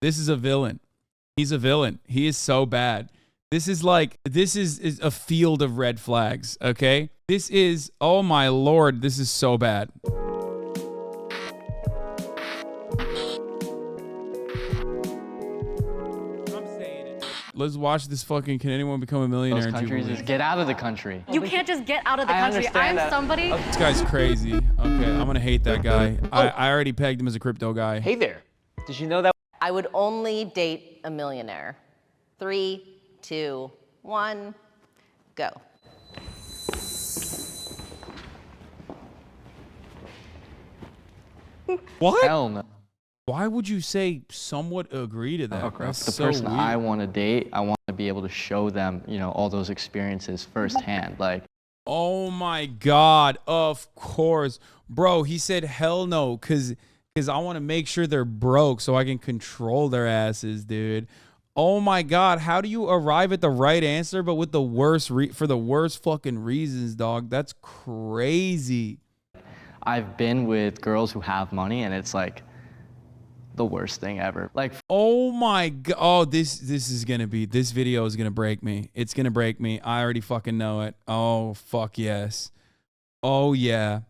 This is a villain. He's a villain. He is so bad. This is like, this is a field of red flags, okay? This is, oh my Lord, this is so bad. Let's watch this fucking Can Anyone Become a Millionaire? Those countries is get out of the country. You can't just get out of the country. I'm somebody. This guy's crazy. Okay, I'm gonna hate that guy. I already pegged him as a crypto guy. Hey there. Did you know that? I would only date a millionaire. 3, 2, 1, go. What? Hell no. Why would you say somewhat agree to that? Oh, crap. That's The so person weird. I want to date, I want to be able to show them, you know, all those experiences firsthand. Like, Oh my God, of course. Bro, he said hell no, because I want to make sure they're broke so I can control their asses, dude. Oh my God, how do you arrive at the right answer but with the worst for the worst fucking reasons, dog? That's crazy. I've been with girls who have money, and it's like the worst thing ever. Like, Oh my God. Oh, this video is gonna break me. It's gonna break me. I already fucking know it. Oh fuck yes. Oh yeah.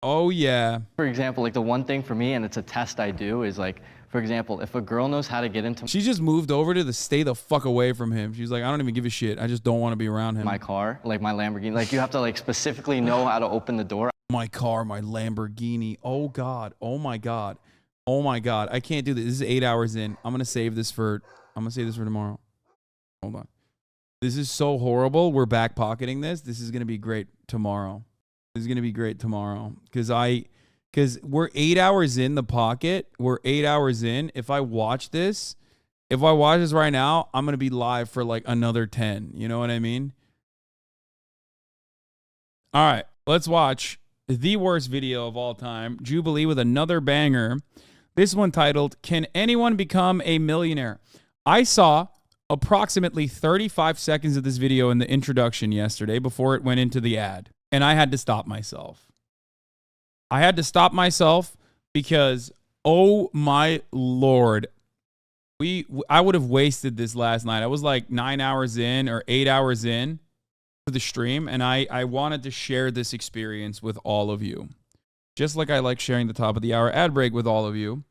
Oh yeah. for example, like the one thing for me, and it's a test I do, is like, for example, if a girl knows how to get into She just moved over to stay the fuck away from him. She's like, I don't even give a shit. I just don't want to be around him. my car, like my Lamborghini, like you have to like specifically know how to open the door. My car, my Lamborghini. Oh God. Oh my God. Oh my God. I can't do this. This is 8 hours in. I'm gonna save this for tomorrow. Hold on. This is so horrible. We're back pocketing this. This is gonna be great tomorrow. This is gonna be great tomorrow. Because we're 8 hours in the pocket. We're 8 hours in. If I watch this right now, I'm gonna be live for like another 10. You know what I mean? All right, let's watch the worst video of all time. Jubilee with another banger. This one titled, Can Anyone Become a Millionaire? I saw approximately 35 seconds of this video in the introduction yesterday before it went into the ad. And I had to stop myself. I had to stop myself because, oh my Lord, I would have wasted this last night. I was like 9 hours in or 8 hours in to the stream, and I wanted to share this experience with all of you. Just like I like sharing the top of the hour ad break with all of you.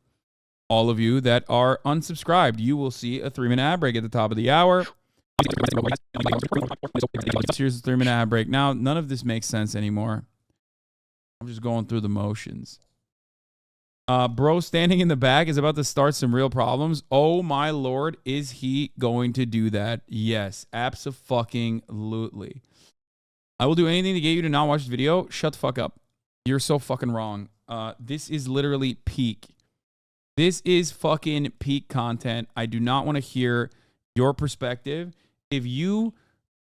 All of you that are unsubscribed, you will see a 3-minute ad break at the top of the hour. Here's a 3-minute ad break. Now, none of this makes sense anymore. I'm just going through the motions. Bro standing in the back is about to start some real problems. Oh my Lord, is he going to do that? Yes, abso-fucking-lutely. I will do anything to get you to not watch this video. Shut the fuck up. You're so fucking wrong. This is literally peak. This is fucking peak content. I do not want to hear your perspective. If you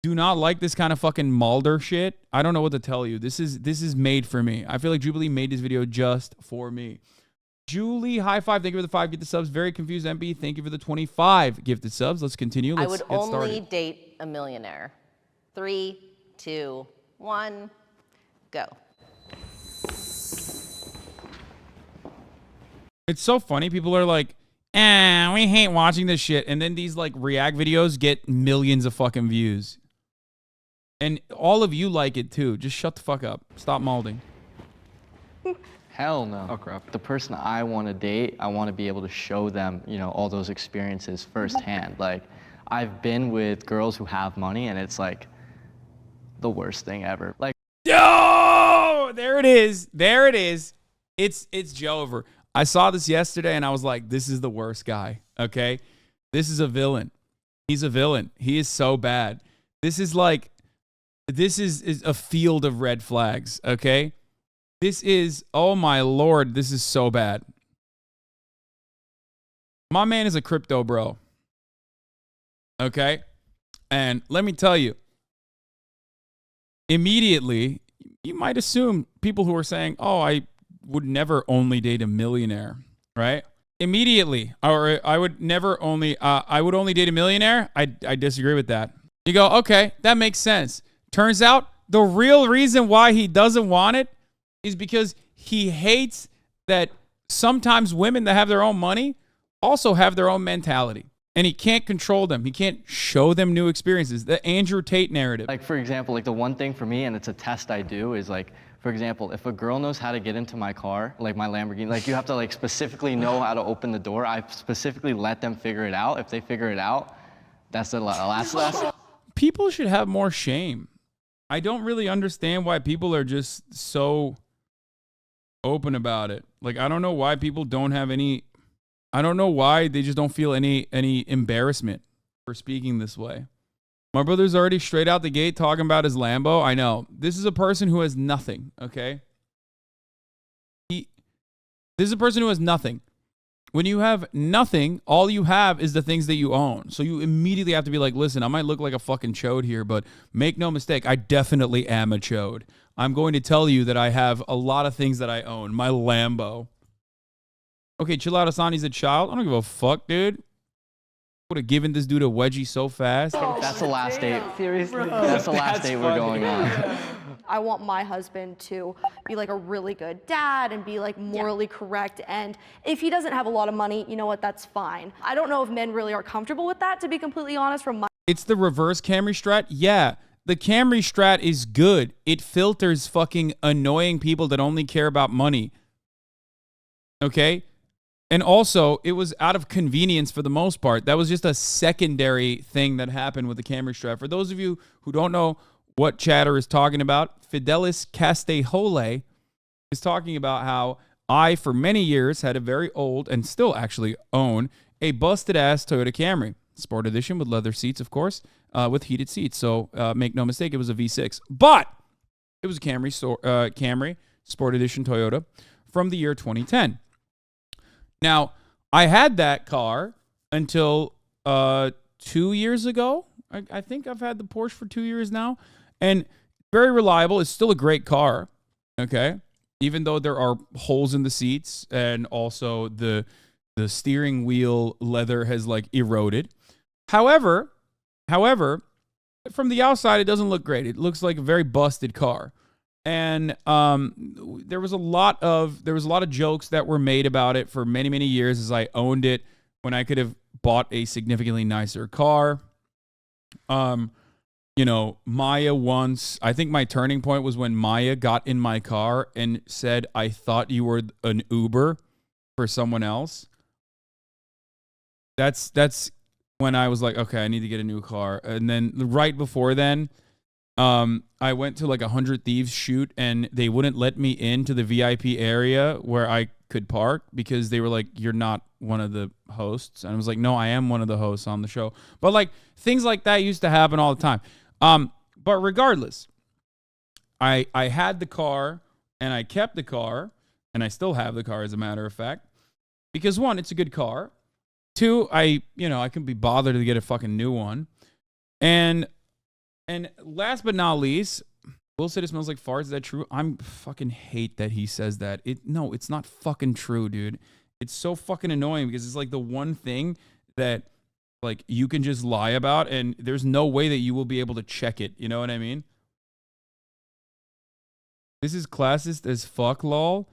do not like this kind of fucking Mulder shit, I don't know what to tell you. This is made for me. I feel like Jubilee made this video just for me. Julie, high five. Thank you for the 5 gifted subs. Very confused MP. Thank you for the 25 gifted subs. Let's continue. Let's get started. I would only date a millionaire. 3, 2, 1, go. It's so funny. People are like, we hate watching this shit. And then these like react videos get millions of fucking views. And all of you like it too. Just shut the fuck up. Stop molding. Hell no. Oh crap. The person I want to date, I want to be able to show them, you know, all those experiences firsthand. Like, I've been with girls who have money, and it's like the worst thing ever. Like, yo, there it is. There it is. It's Joe over. I saw this yesterday and I was like, this is the worst guy. Okay. This is a villain. He's a villain. He is so bad. This is like, this is a field of red flags. Okay. This is, oh my Lord, this is so bad. My man is a crypto bro. Okay. And let me tell you, immediately, you might assume people who are saying, oh, I would never only date a millionaire, right? Immediately, or I would only date a millionaire. I disagree with that. You go, okay, that makes sense. Turns out the real reason why he doesn't want it is because he hates that sometimes women that have their own money also have their own mentality. And he can't control them. He can't show them new experiences. The Andrew Tate narrative. Like, for example, like the one thing for me, and it's a test I do, is like, for example, if a girl knows how to get into my car, like my Lamborghini, like you have to like specifically know how to open the door. I specifically let them figure it out. If they figure it out, that's the last lesson. People should have more shame. I don't really understand why people are just so open about it. Like, I don't know why people don't have any, I don't know why they just don't feel any embarrassment for speaking this way. My brother's already straight out the gate talking about his Lambo. I know. This is a person who has nothing, okay? This is a person who has nothing. When you have nothing, all you have is the things that you own. So you immediately have to be like, listen, I might look like a fucking chode here, but make no mistake, I definitely am a chode. I'm going to tell you that I have a lot of things that I own. My Lambo. Okay, chill out, Hasan. He's a child. I don't give a fuck, dude. Would have given this dude a wedgie so fast. That's the last date. Seriously. That's the last date we're going on. I want my husband to be like a really good dad and be like morally correct. And if he doesn't have a lot of money, you know what, that's fine. I don't know if men really are comfortable with that, to be completely honest, from my. It's the reverse Camry Strat. Yeah, the Camry Strat is good. It filters fucking annoying people that only care about money. Okay? And also, it was out of convenience for the most part. That was just a secondary thing that happened with the Camry Strat. For those of you who don't know what Chatter is talking about, Fidelis Castejole is talking about how I, for many years, had a very old, and still actually own, a busted-ass Toyota Camry. Sport edition with leather seats, of course, with heated seats. So make no mistake, it was a V6. But it was a Camry Sport Edition Toyota from the year 2010. Now, I had that car until 2 years ago. I think I've had the Porsche for 2 years now. And very reliable. It's still a great car, okay? Even though there are holes in the seats and also the steering wheel leather has, like, eroded. However, from the outside, it doesn't look great. It looks like a very busted car. And there was a lot of jokes that were made about it for many, many years as I owned it when I could have bought a significantly nicer car. You know, Maya once, I think my turning point was when Maya got in my car and said, I thought you were an Uber for someone else. That's when I was like, okay, I need to get a new car. And then right before then, I went to like a 100 Thieves shoot and they wouldn't let me into the VIP area where I could park because they were like, you're not one of the hosts. And I was like, no, I am one of the hosts on the show. But like things like that used to happen all the time. But regardless, I had the car and I kept the car and I still have the car as a matter of fact, because one, it's a good car. Two, I couldn't be bothered to get a fucking new one. And last but not least, Will said it smells like farts. Is that true? I'm fucking hate that he says that. No, it's not fucking true, dude. It's so fucking annoying because it's like the one thing that like you can just lie about and there's no way that you will be able to check it. You know what I mean? This is classist as fuck, lol.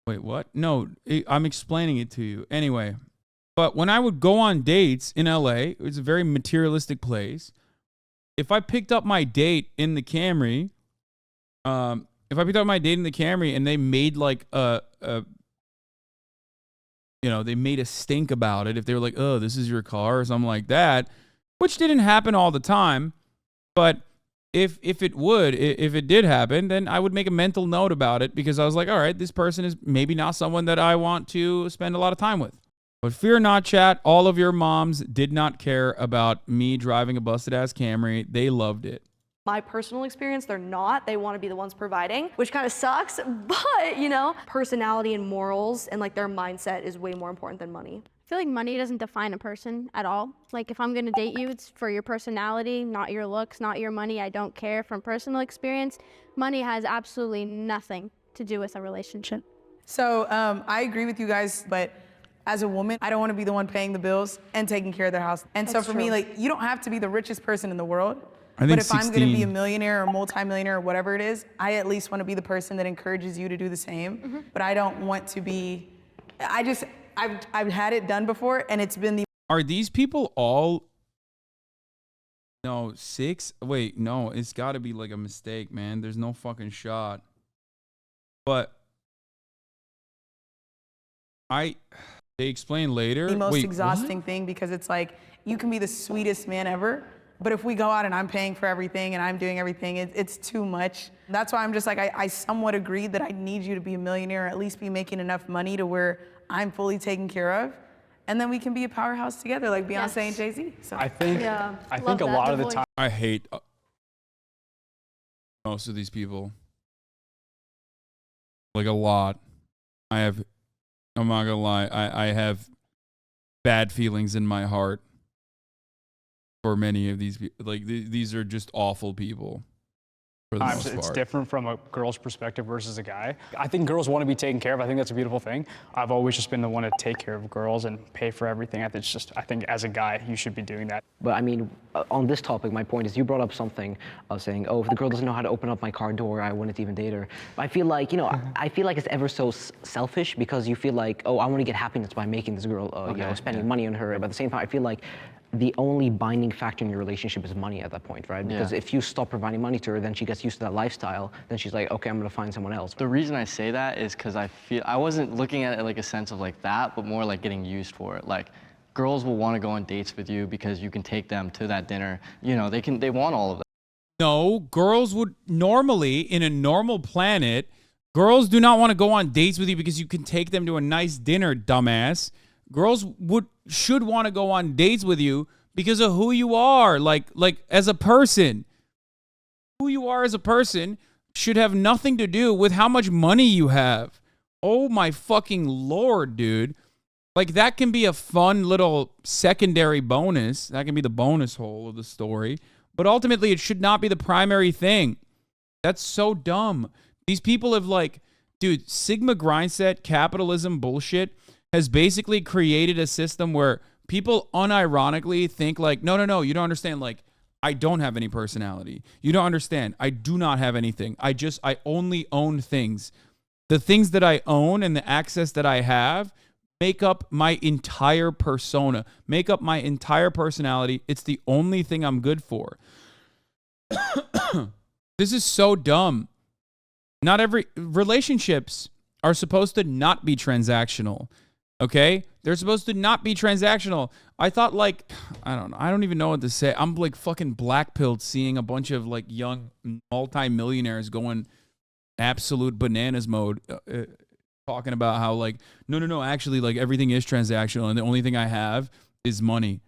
Wait, what? No, I'm explaining it to you. Anyway, but when I would go on dates in LA, it's a very materialistic place. If I picked up my date in the Camry, and they made like they made a stink about it. If they were like, oh, this is your car or something like that, which didn't happen all the time. But if it did happen, then I would make a mental note about it because I was like, all right, this person is maybe not someone that I want to spend a lot of time with. But fear not, chat, all of your moms did not care about me driving a busted-ass Camry. They loved it. My personal experience, they're not. They want to be the ones providing, which kind of sucks. But, personality and morals and, like, their mindset is way more important than money. I feel like money doesn't define a person at all. Like, if I'm going to date you, it's for your personality, not your looks, not your money. I don't care. From personal experience, money has absolutely nothing to do with a relationship. So I agree with you guys, but as a woman, I don't want to be the one paying the bills and taking care of their house. And so for me, like, you don't have to be the richest person in the world. But if I'm going to be a millionaire or multimillionaire or whatever it is, I at least want to be the person that encourages you to do the same. Mm-hmm. But I don't want to be, I've had it done before, and it's been the. Are these people all? No, 6. Wait, no, it's got to be like a mistake, man. There's no fucking shot. But they explain later. The most Wait, exhausting thing, because it's like you can be the sweetest man ever, but if we go out and I'm paying for everything and I'm doing everything, it's too much. That's why I'm just like, I somewhat agreed that I need you to be a millionaire, or at least be making enough money to where I'm fully taken care of. And then we can be a powerhouse together like Beyonce and Jay-Z. So. I think a lot of the time. I hate most of these people. Like a lot. I'm not gonna lie, I have bad feelings in my heart for many of these people. Like these are just awful people. For the most part. It's different from a girl's perspective versus a guy. I think girls want to be taken care of. I think that's a beautiful thing. I've always just been the one to take care of girls and pay for everything. I think as a guy, you should be doing that. But I mean, on this topic, my point is you brought up something of saying, oh, if the girl doesn't know how to open up my car door, I wouldn't even date her. I feel like, I feel like it's ever so selfish, because you feel like, oh, I want to get happiness by making this girl, spending money on her. But at the same time, I feel like the only binding factor in your relationship is money at that point, right? Because if you stop providing money to her, then she gets used to that lifestyle. Then she's like, okay, I'm gonna find someone else. The reason I say that is because I wasn't looking at it like a sense of like that, but more like getting used for it. Like, girls will want to go on dates with you because you can take them to that dinner. They want all of that. No, girls would normally, in a normal planet, girls do not want to go on dates with you because you can take them to a nice dinner, dumbass. Girls should want to go on dates with you because of who you are, like as a person. Who you are as a person should have nothing to do with how much money you have. Oh my fucking Lord, dude. Like, that can be a fun little secondary bonus. That can be the bonus hole of the story. But ultimately, it should not be the primary thing. That's so dumb. These people have dude, Sigma grindset capitalism bullshit has basically created a system where people unironically think no, you don't understand. I don't have any personality. You don't understand. I do not have anything. I only own things. The things that I own and the access that I have make up my entire persona, make up my entire personality. It's the only thing I'm good for. This is so dumb. Not every relationships are supposed to not be transactional. Okay? They're supposed to not be transactional. I thought I don't know. I don't even know what to say. I'm fucking blackpilled seeing a bunch of young multi-millionaires going absolute bananas mode, talking about how no, actually everything is transactional and the only thing I have is money.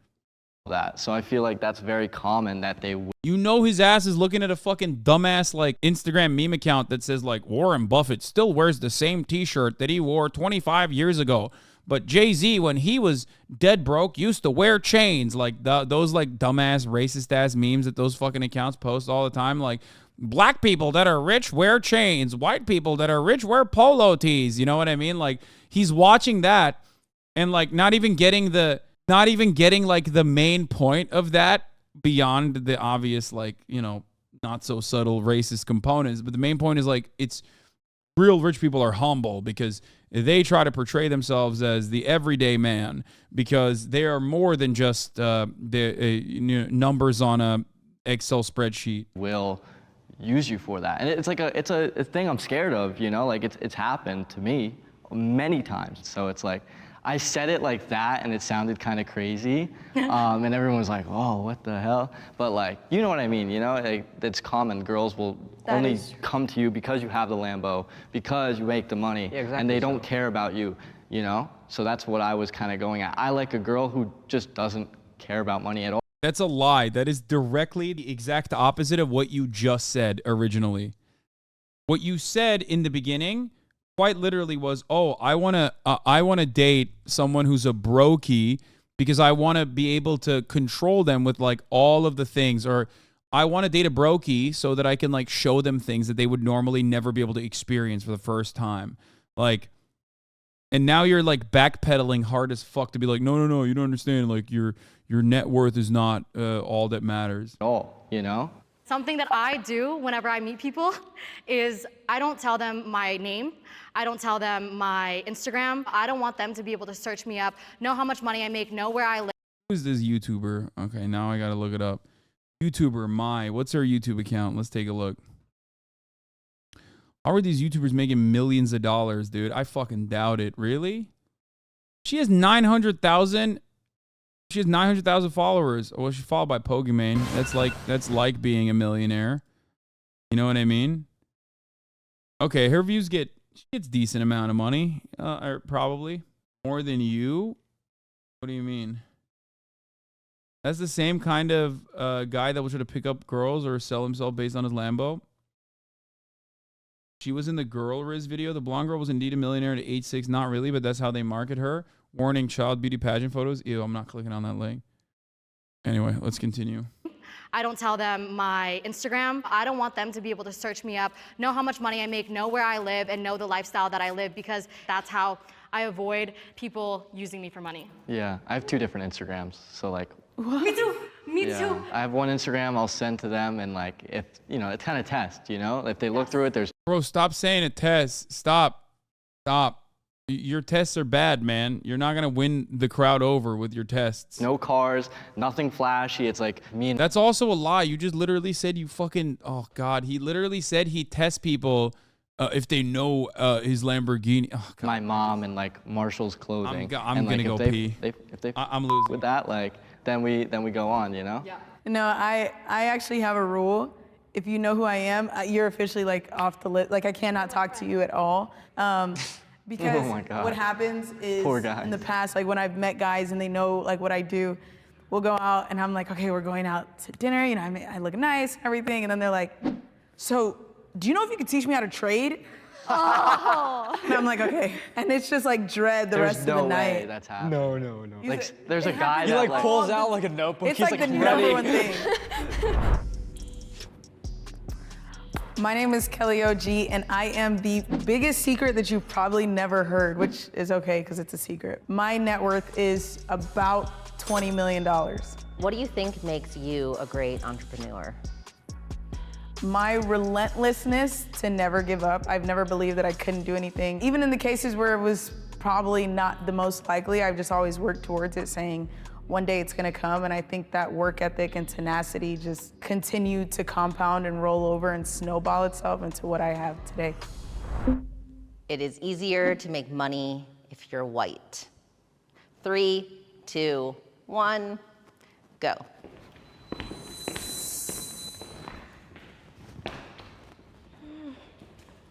That. So I feel like that's very common that they would. His ass is looking at a fucking dumbass Instagram meme account that says Warren Buffett still wears the same t-shirt that he wore 25 years ago. But Jay-Z, when he was dead broke, used to wear chains. Those dumbass racist ass memes that those fucking accounts post all the time. Black people that are rich wear chains. White people that are rich wear polo tees. You know what I mean? He's watching that and not even getting the main point of that beyond the obvious not so subtle racist components. But the main point is it's real rich people are humble because they try to portray themselves as the everyday man because they are more than just the numbers on a Excel spreadsheet. Will use you for that, and it's a thing I'm scared of. It's happened to me many times. So it's I said it like that, and it sounded kind of crazy, and everyone was like, "Oh, what the hell?" But you know what I mean? It's common. Girls will only come to you because you have the Lambo, because you make the money, and they don't care about you. So that's what I was kind of going at. I like a girl who just doesn't care about money at all. That's a lie. That is directly the exact opposite of what you just said originally. What you said in the beginning quite literally was, oh, I want to date someone who's a brokey because I want to be able to control them with all of the things, or I want to date a brokey so that I can show them things that they would normally never be able to experience for the first time. And now you're backpedaling hard as fuck to be no, you don't understand. Your net worth is not all that matters. All, Something that I do whenever I meet people is I don't tell them my name. I don't tell them my Instagram. I don't want them to be able to search me up, know how much money I make, know where I live. Who's this YouTuber? Okay, now I gotta look it up. YouTuber, what's her YouTube account? Let's take a look. How are these YouTubers making millions of dollars, dude? I fucking doubt it. Really? She has 900,000. She has 900,000 followers. Oh, well, she's followed by Pokemon. That's like being a millionaire. You know what I mean? Okay, her views she gets decent amount of money. Or probably more than you. What do you mean? That's the same kind of guy that will try to pick up girls or sell himself based on his Lambo. She was in the Girl Riz video. The blonde girl was indeed a millionaire at age 6. Not really, but that's how they market her. Warning, child beauty pageant photos. Ew, I'm not clicking on that link. Anyway, let's continue. I don't tell them my Instagram. I don't want them to be able to search me up, know how much money I make, know where I live, and know the lifestyle that I live, because that's how I avoid people using me for money. Yeah, I have 2 different Instagrams, so like. What? Me too. Me too. I have one Instagram I'll send to them, and like if it's kind of test, if they look through it, there's. Bro, stop saying a test. Stop. Your tests are bad, man. You're not gonna win the crowd over with your tests. No cars, nothing flashy. It's like me and. That's also a lie. You just literally said you fucking. Oh God, he literally said he tests people if they know his Lamborghini. Oh, God. My mom and like Marshall's clothing. I'm gonna go pee. I'm losing. With that, like then we go on, Yeah. No, I actually have a rule. If you know who I am, you're officially like off the list. Like I cannot talk to you at all. Because oh my God. What happens is Poor guys. in the past, like when I've met guys and they know like what I do, we'll go out and I'm like, okay, we're going out to dinner. I look nice, everything. And then they're like, so do you know if you could teach me how to trade? Oh. And I'm like, okay. And it's just like dread the rest of the night. There's no way that's happening. No. Like there's a guy He that like pulls out like a notebook. It's He's like the ready. number one thing. My name is Kelly OG, and I am the biggest secret that you've probably never heard, which is okay because it's a secret. My net worth is about $20 million. What do you think makes you a great entrepreneur? My relentlessness to never give up. I've never believed that I couldn't do anything. Even in the cases where it was probably not the most likely, I've just always worked towards it, saying, one day it's gonna come, and I think that work ethic and tenacity just continue to compound and roll over and snowball itself into what I have today. It is easier to make money if you're white. 3, 2, 1, go.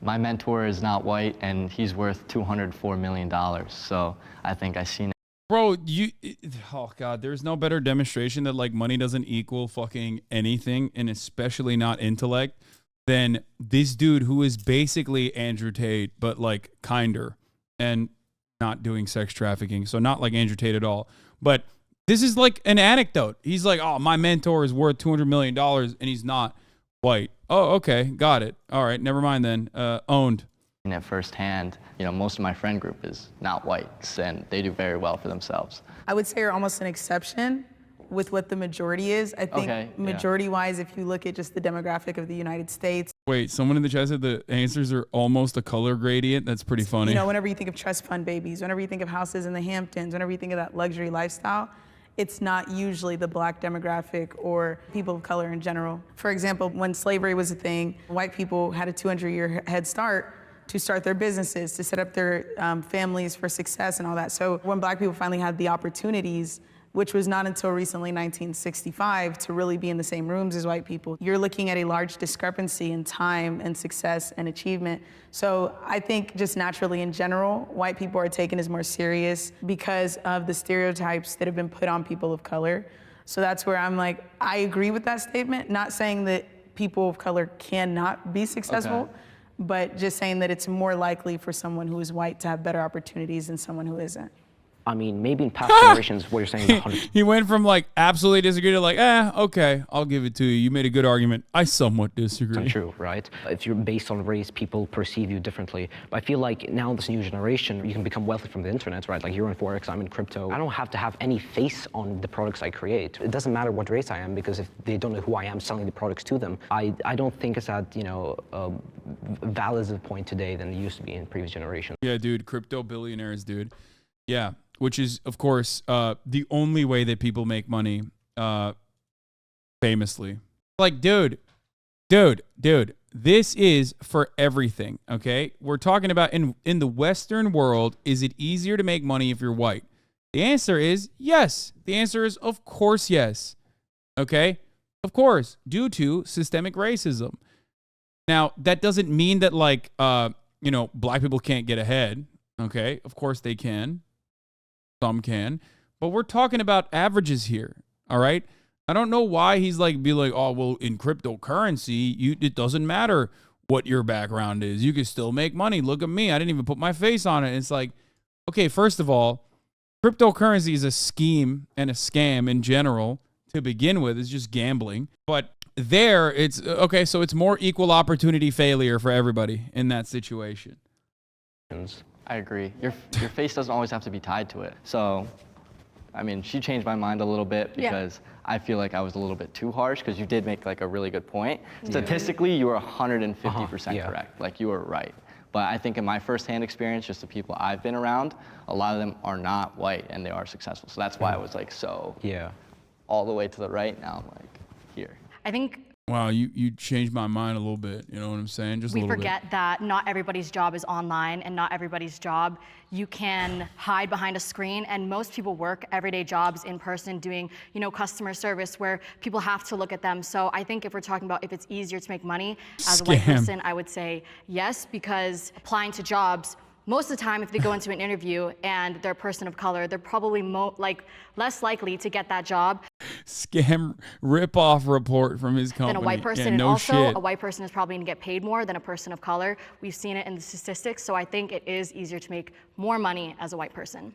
My mentor is not white, and he's worth $204 million. So I think I seen it. Bro, oh God, there's no better demonstration that like money doesn't equal fucking anything, and especially not intellect, than this dude who is basically Andrew Tate, but like kinder and not doing sex trafficking. So not like Andrew Tate at all. But this is like an anecdote. He's like, oh, my mentor is worth $200 million and he's not white. Oh, okay, got it. All right, never mind then. Owned. It firsthand, most of my friend group is not whites, and they do very well for themselves. I would say you're almost an exception with what the majority is. I think majority-wise, if you look at just the demographic of the United States. Wait, someone in the chat said the answers are almost a color gradient. That's pretty funny. Whenever you think of trust fund babies, whenever you think of houses in the Hamptons, whenever you think of that luxury lifestyle, it's not usually the Black demographic or people of color in general. For example, when slavery was a thing, white people had a 200-year head start to start their businesses, to set up their families for success and all that. So when Black people finally had the opportunities, which was not until recently 1965, to really be in the same rooms as white people, you're looking at a large discrepancy in time and success and achievement. So I think just naturally in general, white people are taken as more serious because of the stereotypes that have been put on people of color. So that's where I'm like, I agree with that statement, not saying that people of color cannot be successful, but just saying that it's more likely for someone who is white to have better opportunities than someone who isn't. I mean, maybe in past generations, what you're saying is 100%. He went from like absolutely disagree to like, okay, I'll give it to you. You made a good argument. I somewhat disagree. True, right? If you're based on race, people perceive you differently. But I feel like now this new generation, you can become wealthy from the internet, right? Like you're in Forex, I'm in crypto. I don't have to have any face on the products I create. It doesn't matter what race I am, because if they don't know who I am selling the products to them, I don't think it's that, valid as a point today than it used to be in previous generations. Yeah, dude, crypto billionaires, dude. Yeah, which is, of course, the only way that people make money, famously. Like, dude, this is for everything, okay? We're talking about in the Western world, is it easier to make money if you're white? The answer is yes. The answer is, of course, yes. Okay? Of course, due to systemic racism. Now, that doesn't mean that, like, black people can't get ahead. Okay? Of course they can. Some can. But we're talking about averages here. All right? I don't know why he's like, oh, well, in cryptocurrency, it doesn't matter what your background is. You can still make money. Look at me. I didn't even put my face on it. It's like, okay, first of all, cryptocurrency is a scheme and a scam in general to begin with. It's just gambling. But there, it's okay. So it's more equal opportunity failure for everybody in that situation. I agree. Your face doesn't always have to be tied to it. So, I mean, she changed my mind a little bit because I feel like I was a little bit too harsh, because you did make like a really good point. Statistically, you were 150% correct. Like, you were right. But I think in my firsthand experience, just the people I've been around, a lot of them are not white and they are successful. So that's why I was like all the way to the right. Now I'm like here. I think wow, you changed my mind a little bit. You know what I'm saying? Just a we little forget that not everybody's job is online, and not everybody's job you can hide behind a screen. And most people work everyday jobs in person, doing customer service where people have to look at them. So I think if we're talking about if it's easier to make money as a white person, I would say yes, because applying to jobs, most of the time, if they go into an interview and they're a person of color, they're probably less likely to get that job. Scam rip-off report from his company. Than a white person. Yeah, and no also, shit. a white person is probably going to get paid more than a person of color. We've seen it in the statistics. So I think it is easier to make more money as a white person.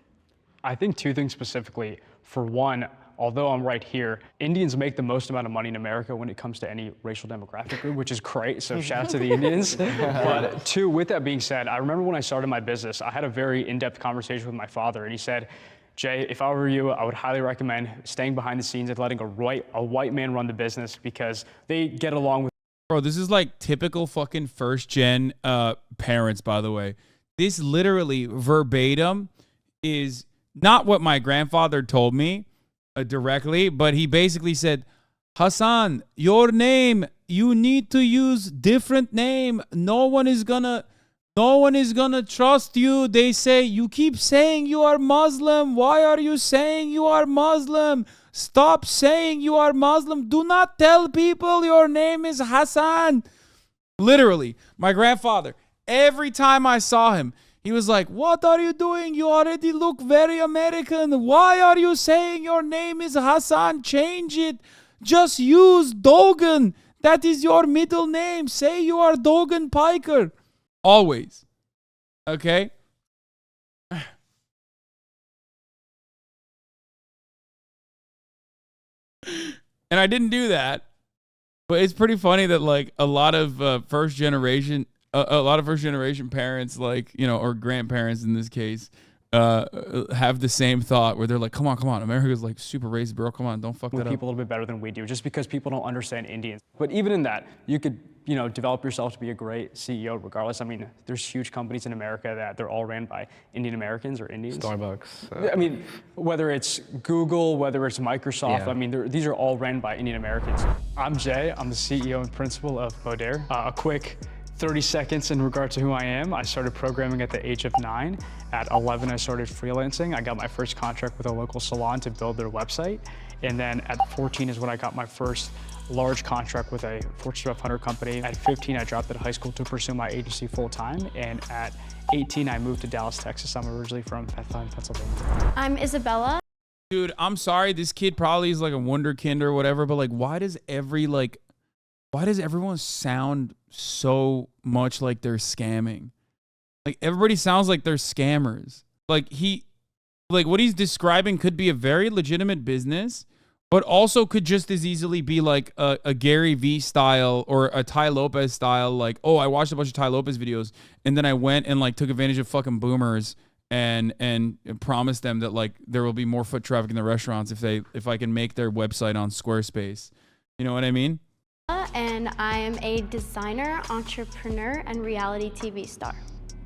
I think two things specifically. For one, although I'm right here, Indians make the most amount of money in America when it comes to any racial demographic group, which is great, so shout out to the Indians. But two, with that being said, I remember when I started my business, I had a very in-depth conversation with my father, and he said, Jay, if I were you, I would highly recommend staying behind the scenes and letting a white man run the business, because they get along with. Bro, this is like typical fucking first-gen parents, by the way. This literally verbatim is not what my grandfather told me directly, but he basically said, Hasan, your name, you need to use different name. No one is gonna trust you. They say, you keep saying you are Muslim. Why are you saying you are Muslim? Stop saying you are Muslim. Do not tell people your name is Hasan. Literally, my grandfather, every time I saw him, he was like, what are you doing? You already look very American. Why are you saying your name is Hasan? Change it. Just use Dogan. That is your middle name. Say you are Dogan Piker. Always. Okay? And I didn't do that. But it's pretty funny that like a lot of first generation parents, like, or grandparents in this case, have the same thought where they're like, come on, America's like super racist, bro. Come on, don't fuck that up. People a little bit better than we do, just because people don't understand Indians. But even in that, you could, develop yourself to be a great CEO regardless. I mean, there's huge companies in America that they're all ran by Indian Americans or Indians. Starbucks. I mean, whether it's Google, whether it's Microsoft, I mean, these are all ran by Indian Americans. I'm Jay, I'm the CEO and principal of Millionaire. A quick 30 seconds in regard to who I am. I started programming at the age of 9. At 11, I started freelancing. I got my first contract with a local salon to build their website. And then at 14 is when I got my first large contract with a Fortune 500 company. At 15, I dropped out of high school to pursue my agency full time. And at 18, I moved to Dallas, Texas. I'm originally from Bethlehem, Pennsylvania. I'm Isabella. Dude, I'm sorry. This kid probably is like a wunderkind or whatever, but like, why does everyone sound so much like they're scamming? Like, everybody sounds like they're scammers. Like, Like what he's describing could be a very legitimate business, but also could just as easily be like a Gary Vee style or a Ty Lopez style. Like, oh, I watched a bunch of Ty Lopez videos and then I went and like took advantage of fucking boomers and promised them that like there will be more foot traffic in the restaurants if I can make their website on Squarespace. You know what I mean? And I am a designer, entrepreneur, and reality TV star.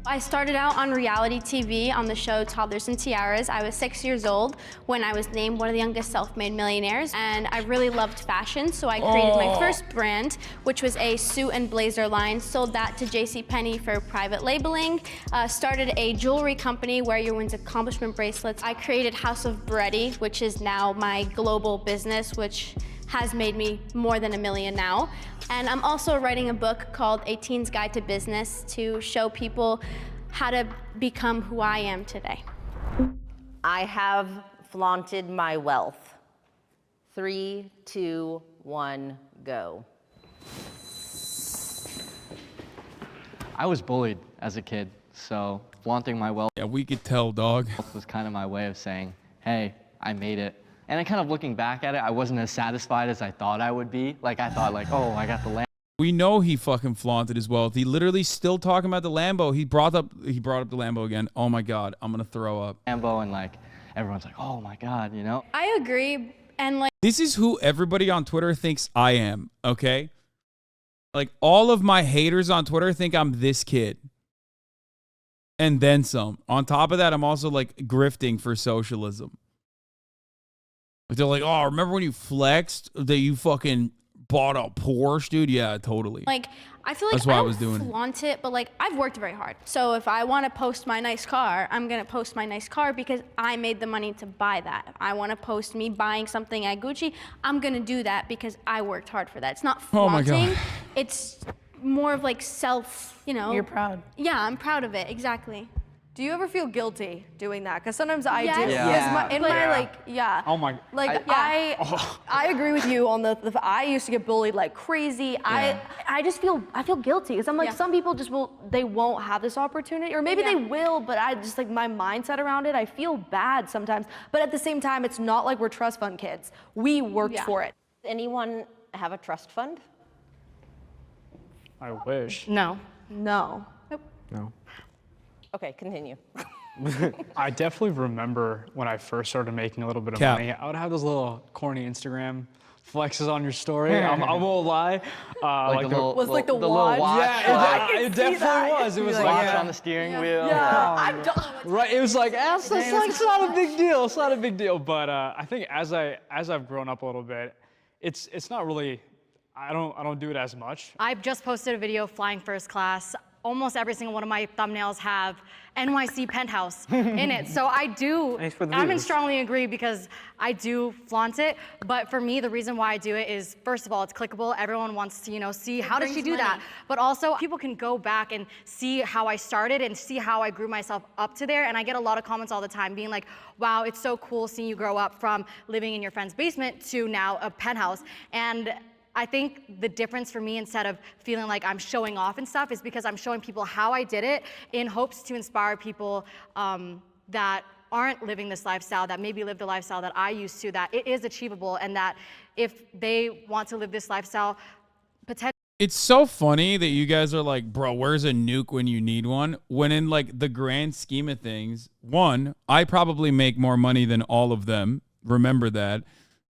I started out on reality TV on the show Toddlers and Tiaras. I was 6 years old when I was named one of the youngest self-made millionaires, and I really loved fashion, so I created my first brand, which was a suit and blazer line, sold that to JCPenney for private labeling, started a jewelry company where you win accomplishment bracelets. I created House of Bready, which is now my global business, which has made me more than $1 million now. And I'm also writing a book called A Teen's Guide to Business to show people how to become who I am today. I have flaunted my wealth. 3, 2, 1, go. I was bullied as a kid, so flaunting my wealth Yeah, we could tell, dog. was kind of my way of saying, hey, I made it. And then kind of looking back at it, I wasn't as satisfied as I thought I would be. Like I thought like, oh, I got the land. We know he fucking flaunted his wealth. He literally still talking about the Lambo. He brought up the Lambo again. Oh my God, I'm gonna throw up. Lambo, and like everyone's like, oh my God, you know? I agree, and like, This is who everybody on Twitter thinks I am, okay? Like all of my haters on Twitter think I'm this kid. And then some. On top of that, I'm also like grifting for socialism. They're like, oh, remember when you flexed that you fucking bought a Porsche, dude? Yeah, totally. like I feel like That's what I don't was doing. flaunt it, but like I've worked very hard. So if I want to post my nice car, I'm gonna post my nice car because I made the money to buy that. If I want to post me buying something at Gucci, I'm gonna do that because I worked hard for that. It's not Oh my flaunting. God. It's more of like self, you know. You're proud. Yeah, I'm proud of it. Exactly. Do you ever feel guilty doing that? Because sometimes I Yes. do. Yeah. In my like, yeah. Oh my. Like I agree with you on the I used to get bullied like crazy. I feel guilty because I'm like, Yeah. some people just they won't have this opportunity, or maybe Yeah. they will, but I just like my mindset around it, I feel bad sometimes. But at the same time, it's not like we're trust fund kids. We worked Yeah. for it. Anyone have a trust fund? I wish. No. No. No. Okay, continue. I definitely remember when I first started making a little bit of Cap. money. I would have those little corny Instagram flexes on your story. I won't lie. Like the Was like the little watch? watch. Yeah, it definitely was. It was like, Watch on the steering wheel. I'm done. right. It was like, it's not a big deal. It's not a big deal. But I think as I've grown up a little bit, it's not really. I don't do it as much. I've just posted a video flying first class. Almost every single one of my thumbnails have NYC penthouse in it. So I do, Thanks for the I'm in views. strongly agree because I do flaunt it. But for me, the reason why I do it is, first of all, it's clickable. Everyone wants to, you know, see how did she do that? But also people can go back and see how I started and see how I grew myself up to there. And I get a lot of comments all the time being like, wow, it's so cool seeing you grow up from living in your friend's basement to now a penthouse. And I think the difference for me, instead of feeling like I'm showing off and stuff, is because I'm showing people how I did it in hopes to inspire people that aren't living this lifestyle, that maybe live the lifestyle that I used to, that it is achievable, and that if they want to live this lifestyle, potentially. It's so funny that you guys are like, bro, where's a nuke when you need one? When in like the grand scheme of things, one, I probably make more money than all of them. Remember that.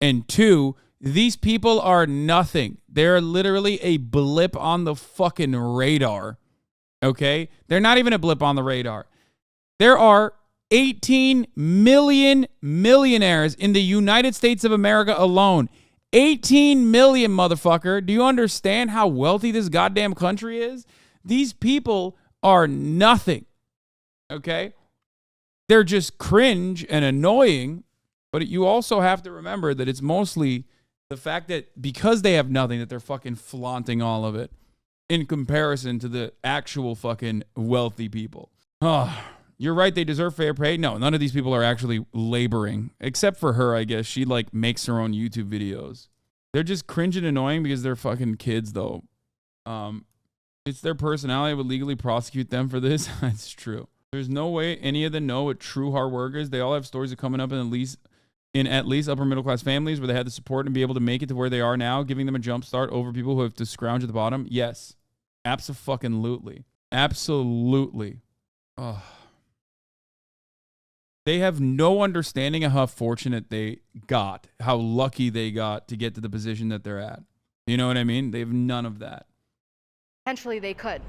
And two, these people are nothing. They're literally a blip on the fucking radar. Okay? They're not even a blip on the radar. There are 18 million millionaires in the United States of America alone. 18 million, motherfucker. Do you understand how wealthy this goddamn country is? These people are nothing. Okay? They're just cringe and annoying, but you also have to remember that it's mostly the fact that because they have nothing, that they're fucking flaunting all of it in comparison to the actual fucking wealthy people. Oh, you're right. They deserve fair pay. No, none of these people are actually laboring, except for her, I guess. She like makes her own YouTube videos. They're just cringe and annoying because they're fucking kids, though. It's their personality. I would legally prosecute them for this. It's true. There's no way any of them know what true hard work is. They all have stories of coming up in at least upper middle class families where they had the support and be able to make it to where they are now, giving them a jump start over people who have to scrounge at the bottom. Yes. Abso-fucking-lutely. Absolutely. Oh. They have no understanding of how fortunate they got, how lucky they got to get to the position that they're at. You know what I mean? They have none of that. Potentially they could.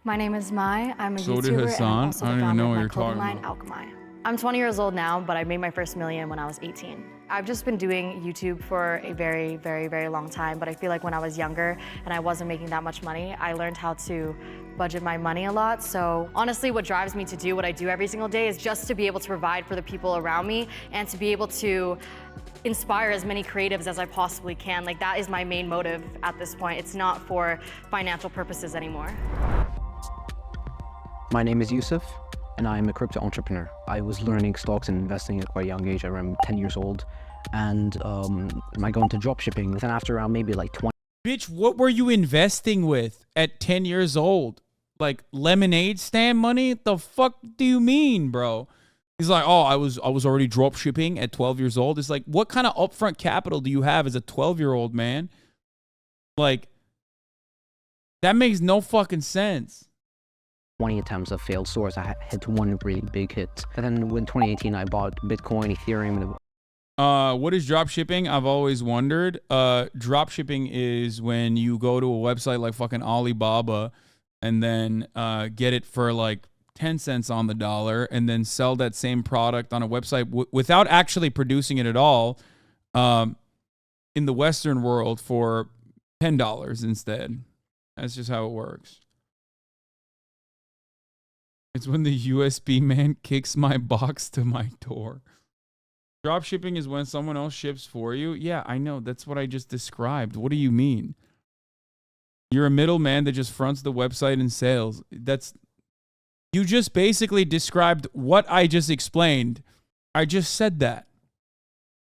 My name is Mai. I'm a So YouTuber did Hasan. and I'm also I don't the even know founder what of you're my talking clothing about. line, Alchemy. I'm 20 years old now, but I made my first million when I was 18. I've just been doing YouTube for a very, very, very long time, but I feel like when I was younger and I wasn't making that much money, I learned how to budget my money a lot. So honestly, what drives me to do what I do every single day is just to be able to provide for the people around me and to be able to inspire as many creatives as I possibly can. Like, that is my main motive at this point. It's not for financial purposes anymore. My name is Yusuf, and I'm a crypto entrepreneur. I was learning stocks and investing at quite a young age, around 10 years old. And I got into dropshipping. Then after around maybe like 20. Bitch, what were you investing with at 10 years old? Like lemonade stand money? The fuck do you mean, bro? He's like, oh, I was already dropshipping at 12 years old. It's like, what kind of upfront capital do you have as a 12-year-old man? Like, that makes no fucking sense. 20 attempts of failed stores. I hit one really big hit. And then in 2018, I bought Bitcoin, Ethereum. What is drop shipping? I've always wondered. Drop shipping is when you go to a website like fucking Alibaba and then get it for like 10 cents on the dollar and then sell that same product on a website without actually producing it at all in the Western world for $10 instead. That's just how it works. It's when the USB man kicks my box to my door. Drop shipping is when someone else ships for you. Yeah, I know. That's what I just described. What do you mean? You're a middleman that just fronts the website and sales. You just basically described what I just explained. I just said that.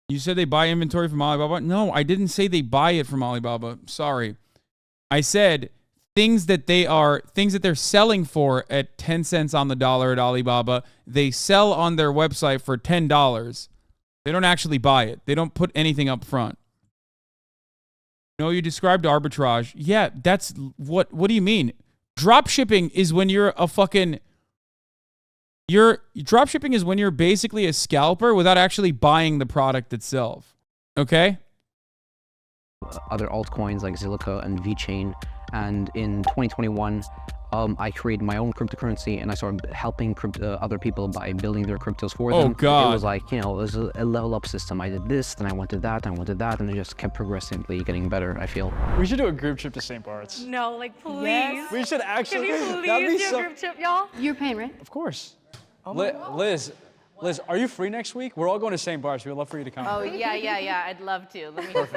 You said they buy inventory from Alibaba? No, I didn't say they buy it from Alibaba. Sorry. I said things that they're selling for at 10 cents on the dollar at Alibaba, they sell on their website for $10. They don't actually buy it. They don't put anything up front. No, you described arbitrage. Yeah, that's what do you mean? Drop shipping is when you're drop shipping is when you're basically a scalper without actually buying the product itself. Okay? Other altcoins like Zilliqa and VeChain. And in 2021, I created my own cryptocurrency and I started helping other people by building their cryptos for them. Oh, God. It was like, it was a level up system. I did this, then I wanted that, and it just kept progressively getting better, I feel. We should do a group trip to St. Bart's. No, like, please. Yes. We should actually. Can we that'd be please do a group trip, y'all? You're paying, right? Of course. Liz, are you free next week? We're all going to St. Bart's. We'd love for you to come. Oh, yeah. I'd love to. Let me just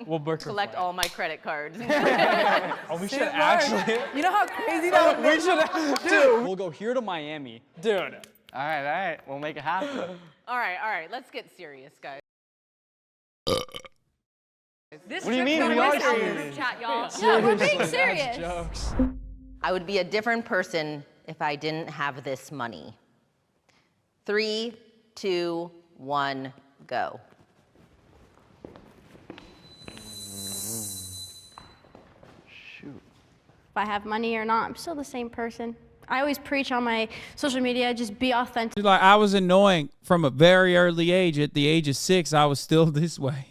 We'll book her collect flight. all my credit cards. Oh, we should actually. You know how crazy that would We should. Dude, we'll go here to Miami. Dude. All right. We'll make it happen. All right. Let's get serious, guys. This What do you trip's mean? going We are with our serious. group chat, y'all. Yeah, we're being serious. Jokes. I would be a different person if I didn't have this money. 3, 2, 1, go. Shoot. If I have money or not, I'm still the same person. I always preach on my social media, just be authentic. Like, I was annoying from a very early age. At the age of 6, I was still this way.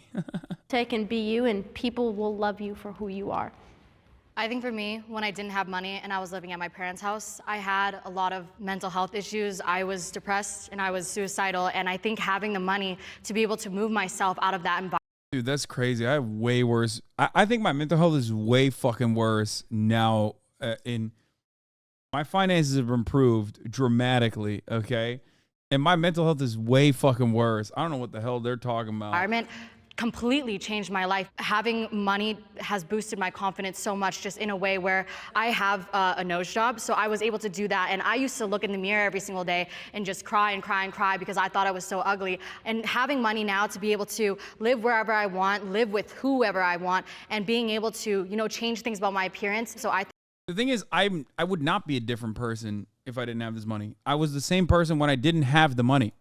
And be you, and people will love you for who you are. I think for me, when I didn't have money and I was living at my parents' house, I had a lot of mental health issues. I was depressed and I was suicidal. And I think having the money to be able to move myself out of that environment. Dude, that's crazy. I have way worse. I think my mental health is way fucking worse now. My finances have improved dramatically, okay? And my mental health is way fucking worse. I don't know what the hell they're talking about. Environment completely changed my life. Having money has boosted my confidence so much, just in a way where I have a nose job, so I was able to do that. And I used to look in the mirror every single day and just cry and cry and cry because I thought I was so ugly. And having money now to be able to live wherever I want, live with whoever I want, and being able to, change things about my appearance. So I The thing is, I would not be a different person if I didn't have this money. I was the same person when I didn't have the money.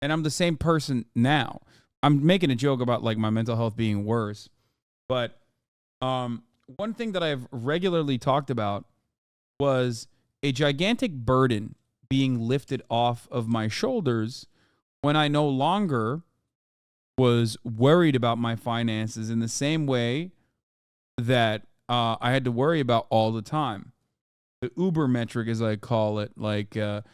And I'm the same person now. I'm making a joke about like my mental health being worse. But one thing that I've regularly talked about was a gigantic burden being lifted off of my shoulders when I no longer was worried about my finances in the same way that I had to worry about all the time. The Uber metric, as I call it, like the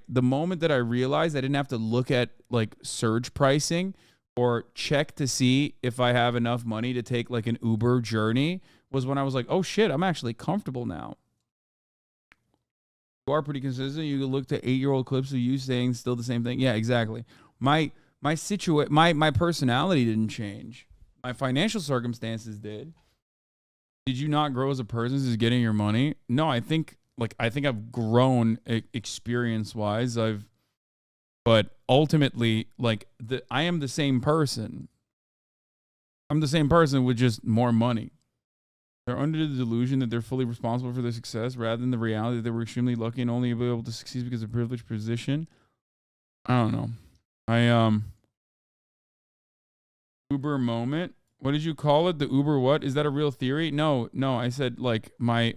moment that I realized I didn't have to look at like surge pricing or check to see if I have enough money to take like an Uber journey, was when I was like, oh shit, I'm actually comfortable now. You are pretty consistent. You can look to 8-year-old clips of you saying still the same thing. Yeah, exactly. My personality didn't change. My financial circumstances did. Did you not grow as a person who's getting your money? No, I think I've grown experience-wise. But ultimately, like I am the same person. I'm the same person with just more money. They're under the delusion that they're fully responsible for their success rather than the reality that they were extremely lucky and only able to succeed because of privileged position. I don't know. Uber moment. What did you call it? The Uber what? Is that a real theory? No. I said like my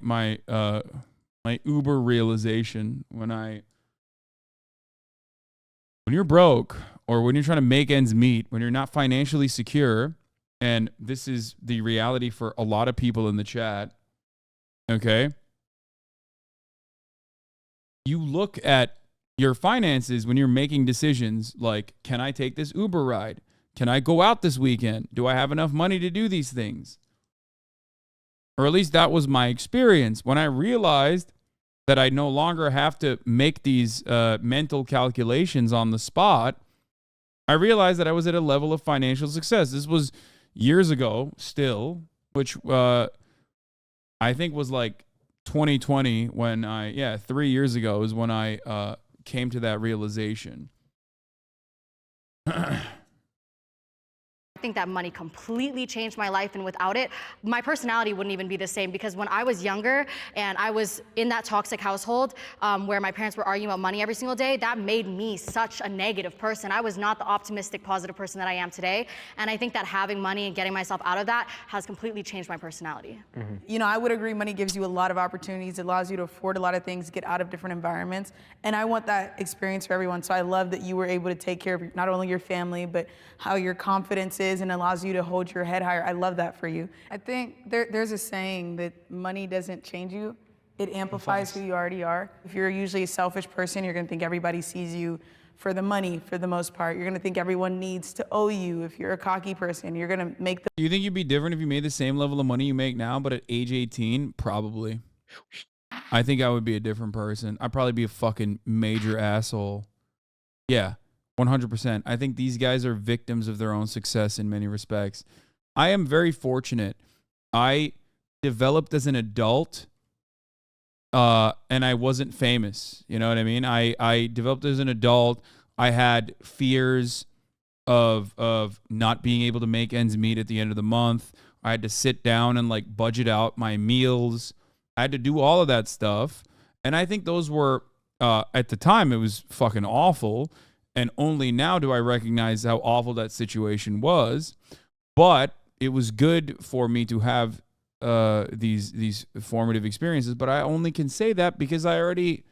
Uber realization when you're broke or when you're trying to make ends meet, when you're not financially secure. And this is the reality for a lot of people in the chat, okay? You look at your finances when you're making decisions like, can I take this Uber ride? Can I go out this weekend? Do I have enough money to do these things? Or at least that was my experience. When I realized that I no longer have to make these mental calculations on the spot, I realized that I was at a level of financial success. This was years ago still, which I think was like 2020 when 3 years ago is when I came to that realization. I think that money completely changed my life, and without it, my personality wouldn't even be the same, because when I was younger and I was in that toxic household where my parents were arguing about money every single day, that made me such a negative person. I was not the optimistic, positive person that I am today, and I think that having money and getting myself out of that has completely changed my personality. Mm-hmm. You know, I would agree money gives you a lot of opportunities. It allows you to afford a lot of things, get out of different environments, and I want that experience for everyone. So I love that you were able to take care of not only your family, but how your confidence is and allows you to hold your head higher. I love that for you. I think there's a saying that money doesn't change you. It amplifies who you already are. If you're usually a selfish person, you're gonna think everybody sees you for the money for the most part. You're gonna think everyone needs to owe you. If you're a cocky person, you're gonna make the— Do you think you'd be different if you made the same level of money you make now, but at age 18? Probably. I think I would be a different person. I'd probably be a fucking major asshole. Yeah. 100%. I think these guys are victims of their own success in many respects. I am very fortunate. I developed as an adult, and I wasn't famous. You know what I mean? I developed as an adult. I had fears of not being able to make ends meet at the end of the month. I had to sit down and like budget out my meals. I had to do all of that stuff. And I think those were, at the time, it was fucking awful. And only now do I recognize how awful that situation was. But it was good for me to have these formative experiences. But I only can say that because I already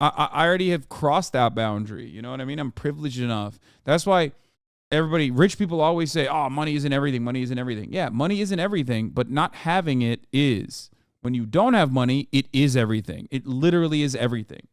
have crossed that boundary. You know what I mean? I'm privileged enough. That's why rich people always say, oh, money isn't everything. Money isn't everything. Yeah, money isn't everything, but not having it is. When you don't have money, it is everything. It literally is everything.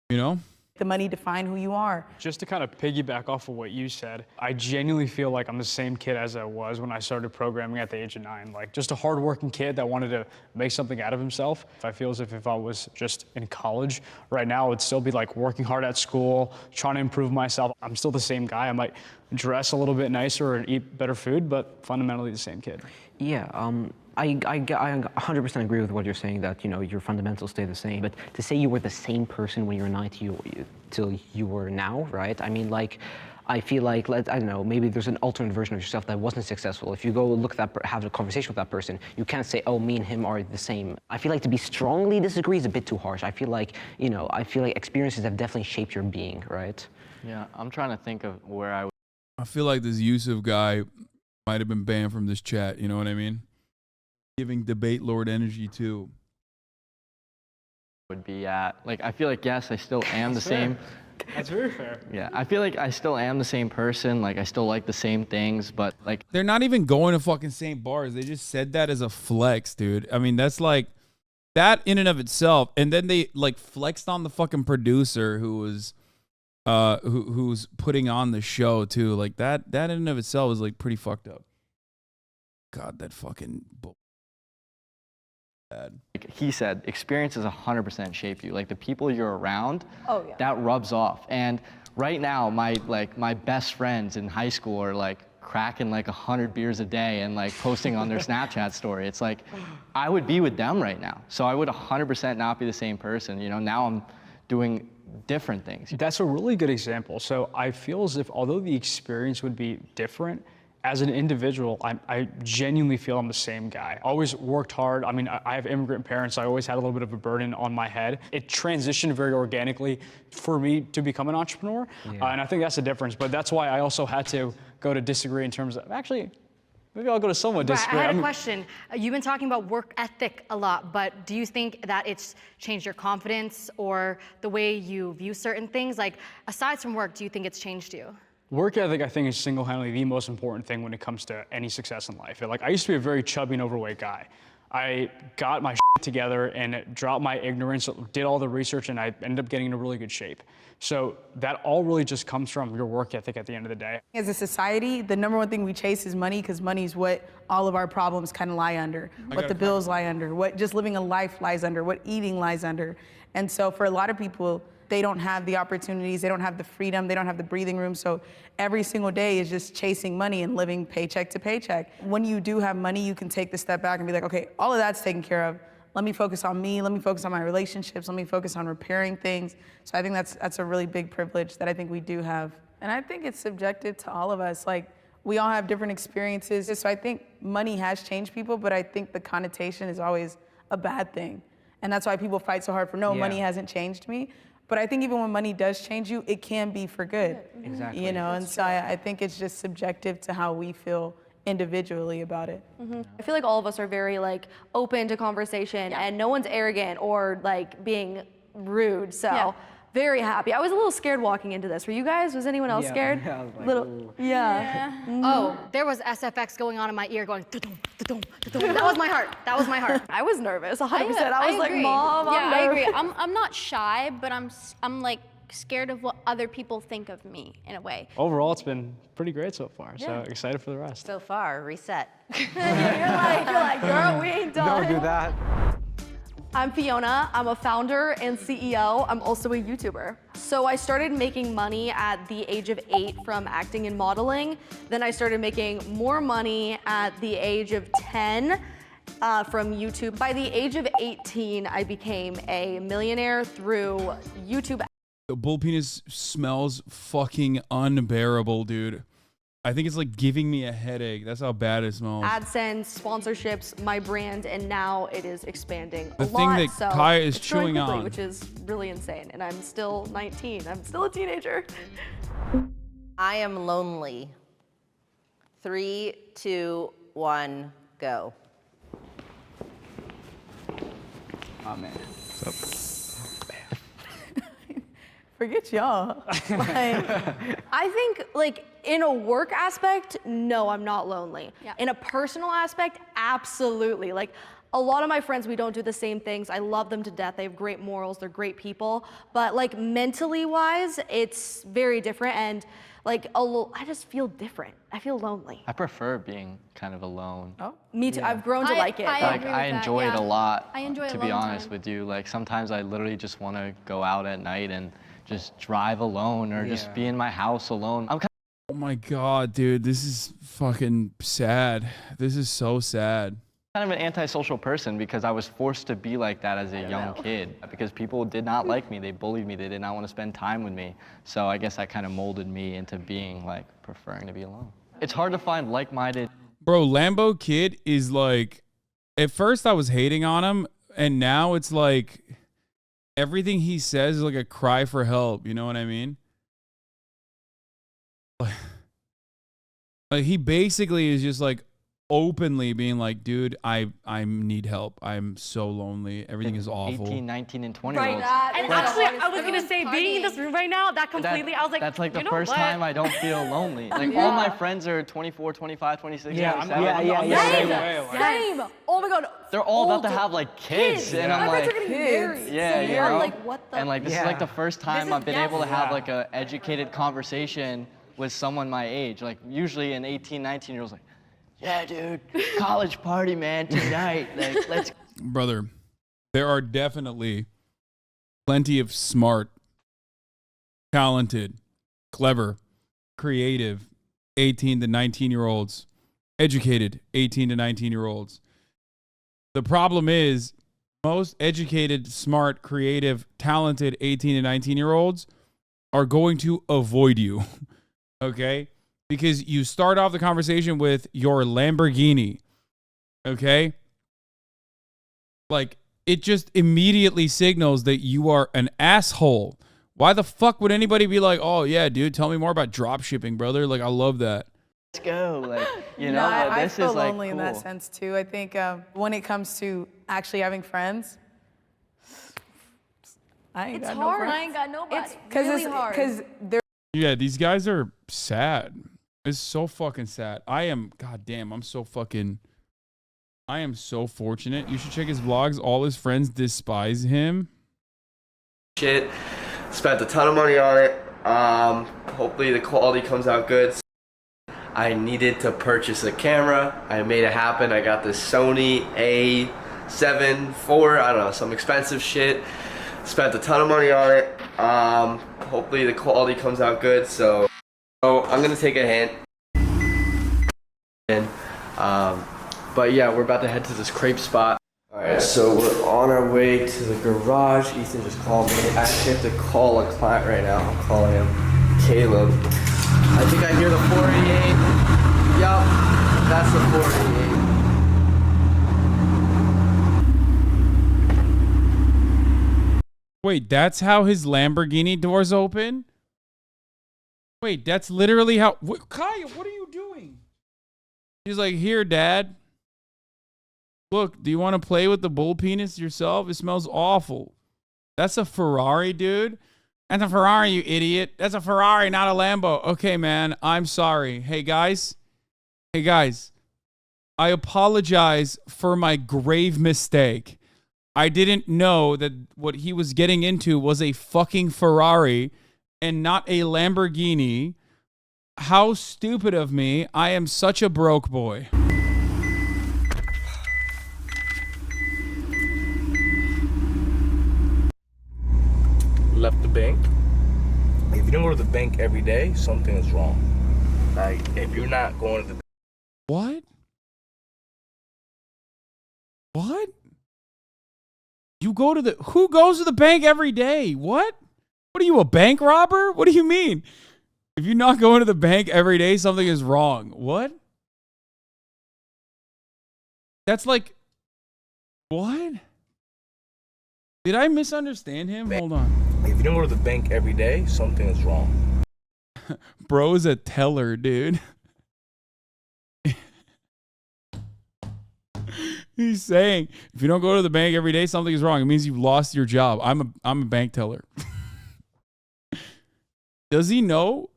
You know? The money define who you are. Just to kind of piggyback off of what you said, I genuinely feel like I'm the same kid as I was when I started programming at the age of 9. Like just a hardworking kid that wanted to make something out of himself. I feel as if I was just in college right now, I would still be like working hard at school, trying to improve myself. I'm still the same guy. I might dress a little bit nicer and eat better food, but fundamentally the same kid. Yeah, I 100% agree with what you're saying, that, you know, your fundamentals stay the same. But to say you were the same person when you were 19 till you were now, right? I mean, like, I feel like, I don't know, maybe there's an alternate version of yourself that wasn't successful. If you go look at that, have a conversation with that person, you can't say, oh, me and him are the same. I feel like to be strongly disagree is a bit too harsh. I feel like, you know, experiences have definitely shaped your being, right? Yeah, I'm trying to think of where I feel like this Yusuf guy might have been banned from this chat. You know what I mean? Giving debate lord energy too. would be at. Like, I feel like, yes, I still am the same. That's very fair. Yeah, I feel like I still am the same person. Like, I still like the same things, but like, They're not even going to fucking St. Bars. They just said that as a flex, dude. I mean, that's like, that in and of itself. And then they like flexed on the fucking producer who was, who's putting on the show too. Like that in and of itself is like pretty fucked up. God, that fucking bull. Bad. like he said, experiences 100% shape you. Like, the people you're around, that rubs off. And right now, my best friends in high school are like cracking like 100 beers a day and like posting on their Snapchat story. It's like, I would be with them right now. So I would 100% not be the same person. You know, now I'm doing different things. That's a really good example. So I feel as if, although the experience would be different, as an individual, I genuinely feel I'm the same guy. Always worked hard. I mean, I have immigrant parents. I always had a little bit of a burden on my head. It transitioned very organically for me to become an entrepreneur. And I think that's the difference. But that's why I also had to go to disagree in terms of, actually, maybe I'll go to somewhat disagree. I had a question. You've been talking about work ethic a lot, but do you think that it's changed your confidence or the way you view certain things? Like, aside from work, do you think it's changed you? Work ethic, I think, is single-handedly the most important thing when it comes to any success in life. Like, I used to be a very chubby and overweight guy. I got my shit together and dropped my ignorance, did all the research, and I ended up getting into really good shape. So that all really just comes from your work ethic at the end of the day. As a society, the number one thing we chase is money, because money is what all of our problems kind of lie under, what the bills lie under, what just living a life lies under, what eating lies under. And so for a lot of people, they don't have the opportunities, they don't have the freedom, they don't have the breathing room. So every single day is just chasing money and living paycheck to paycheck. When you do have money, you can take the step back and be like, okay, all of that's taken care of. Let me focus on me, let me focus on my relationships, let me focus on repairing things. So I think that's a really big privilege that I think we do have. And I think it's subjective to all of us. Like, we all have different experiences. So I think money has changed people, but I think the connotation is always a bad thing. And that's why people fight so hard for, no, money hasn't changed me. But I think even when money does change you, it can be for good. Exactly. You know, and so I think it's just subjective to how we feel individually about it. I feel like all of us are very like open to conversation and no one's arrogant or like being rude. So very happy. I was a little scared walking into this. Were you guys? Was anyone else scared? Yeah, I was like, little, Oh, there was SFX going on in my ear going, "Tudum, tudum, tudum." That was my heart. That was my heart. I was nervous, 100%. I was like, Mom, I agree. I'm not shy, but I'm like scared of what other people think of me in a way. Overall, it's been pretty great so far. So excited for the rest. So far, reset. you're like, girl, we ain't done. Don't do that. I'm Fiona. I'm a founder and CEO. I'm also a YouTuber. So I started making money at the age of 8 from acting and modeling. Then I started making more money at the age of 10 from YouTube. By the age of 18, I became a millionaire through YouTube. The bull penis smells fucking unbearable, dude. I think it's like giving me a headache. That's how bad it smells. AdSense, sponsorships, my brand, and now it is expanding a The thing lot. that So Kaya is it's growing chewing quickly, on. which is really insane. And I'm still 19. I'm still a teenager. I am lonely. 3, 2, 1, go. Oh, man. Forget y'all. Like, I think, like, in a work aspect, no, I'm not lonely. Yeah. In a personal aspect, absolutely. Like, a lot of my friends, we don't do the same things. I love them to death. They have great morals. They're great people. But, like, mentally wise, it's very different. And, like, I just feel different. I feel lonely. I prefer being kind of alone. oh, Me too. I've grown to like it. I Like, agree I with that, enjoy it yeah. a lot, I enjoy to be alone honest time. with you. Like, sometimes I literally just want to go out at night and just drive alone or just be in my house alone. I'm kind Oh my God, dude. This is fucking sad. This is so sad. Kind of an antisocial person because I was forced to be like that as a young kid because people did not like me. They bullied me. They did not want to spend time with me. So I guess that kind of molded me into being like preferring to be alone. It's hard to find like-minded. Bro, Lambo Kid is like, at first I was hating on him, and now it's like everything he says is like a cry for help. You know what I mean? Like he basically is just like openly being like, dude, I need help. I'm so lonely. Everything is awful. 18, 19, and 20 Right. year olds. And actually, I was gonna say, being in this room right now, that completely, I was like, that's like the you know first what? time I don't feel lonely. Like all my friends are 24, 25, 26, Yeah, 27. Same. Oh my God. They're all about to have like kids, and I'm My like, friends are getting married. yeah, you I'm know? like, what the? And like this is like the first time I've been able to have like a educated conversation with someone my age. Like usually an 18, 19 year old's like, yeah, dude, college party, man, tonight. Like, let's. Brother, there are definitely plenty of smart, talented, clever, creative 18 to 19-year-olds, educated 18 to 19-year-olds. The problem is most educated, smart, creative, talented 18 to 19-year-olds are going to avoid you, okay? Because you start off the conversation with your Lamborghini, okay? Like, it just immediately signals that you are an asshole. Why the fuck would anybody be like, oh, yeah, dude, tell me more about drop shipping, brother? Like, I love that. Let's go. Like, you know, I this feel is like lonely in that sense, too. I think when it comes to actually having friends, I ain't It's got hard. no friends. I ain't got nobody. It's Because really hard. Because they're Yeah, these guys are sad. It's so fucking sad. Goddamn, I am so fortunate. You should check his vlogs. All his friends despise him. Shit. Spent a ton of money on it. Hopefully the quality comes out good. I needed to purchase a camera. I made it happen. I got this Sony A7 IV, I don't know, some expensive shit. Spent a ton of money on it. Hopefully the quality comes out good. So I'm gonna take a hint. But yeah, we're about to head to this crepe spot. Alright, so we're on our way to the garage. Ethan just called me. I actually have to call a client right now. I'm calling him Caleb. I think I hear the 488. Yup, that's the 488. Wait, that's how his Lamborghini doors open? Wait, that's literally how... Kaya, what are you doing? He's like, here, Dad. Look, do you want to play with the bull penis yourself? It smells awful. That's a Ferrari, dude. That's a Ferrari, you idiot. That's a Ferrari, not a Lambo. Okay, man, I'm sorry. Hey, guys. I apologize for my grave mistake. I didn't know that what he was getting into was a fucking Ferrari and not a Lamborghini. How stupid of me. I am such a broke boy. Left the bank. If you don't go to the bank every day, something is wrong. Like, if you're not going to the What? What? You go to the... Who goes to the bank every day? What? What are you, a bank robber? What do you mean? If you're not going to the bank every day, something is wrong. What? That's like... What? Did I misunderstand him? Hold on. If you don't go to the bank every day, something is wrong. Bro's a teller, dude. He's saying, if you don't go to the bank every day, something is wrong. It means you've lost your job. I'm a bank teller. Does he know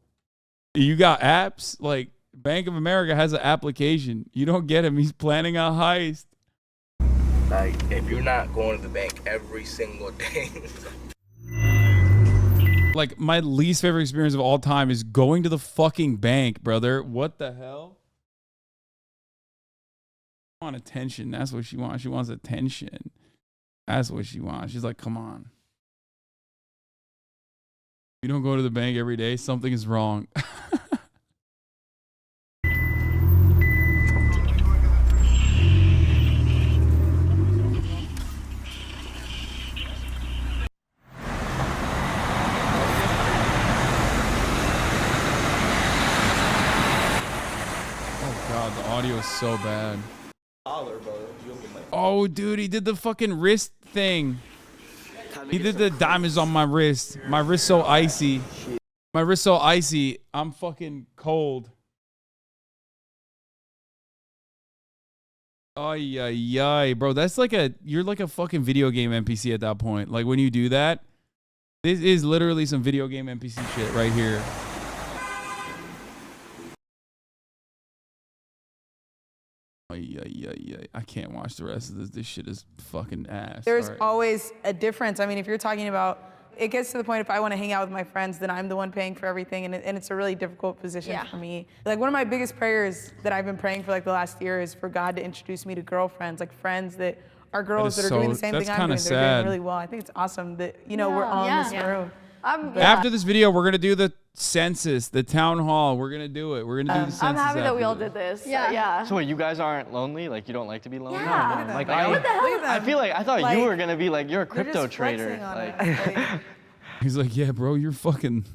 you got apps? Like, Bank of America has an application. You don't get him. He's planning a heist. Like, if you're not going to the bank every single day. Like, my least favorite experience of all time is going to the fucking bank, brother. What the hell? I want attention. That's what she wants. She wants attention. That's what she wants. She's like, come on. You don't go to the bank every day, something is wrong. audio is so bad. Oh, dude, he did the fucking wrist thing. He did the diamonds on my wrist. My wrist so icy. My wrist so icy. I'm fucking cold. Ay, ay, ay, bro. That's like you're like a fucking video game NPC at that point. Like when you do that, this is literally some video game NPC shit right here. Ay, ay, ay, ay. I can't watch the rest of this. This shit is fucking ass. There's always a difference. I mean, if you're talking about, it gets to the point if I want to hang out with my friends, then I'm the one paying for everything, and it's a really difficult position for me. Like one of my biggest prayers that I've been praying for like the last year is for God to introduce me to girlfriends, like friends that are girls that are doing the same thing I'm doing. They're doing really well. I think it's awesome that, you know, we're all in this room. After this video, we're gonna do the census, the town hall. We're gonna do it. We're gonna do the census. I'm happy that we all this. did this. Yeah. So wait, you guys aren't lonely? Like you don't like to be lonely? Yeah. No, like what the hell? I feel like I thought Like, you were gonna be like you're a They're crypto just trader. flexing on Like, us. He's like, yeah, bro, you're fucking.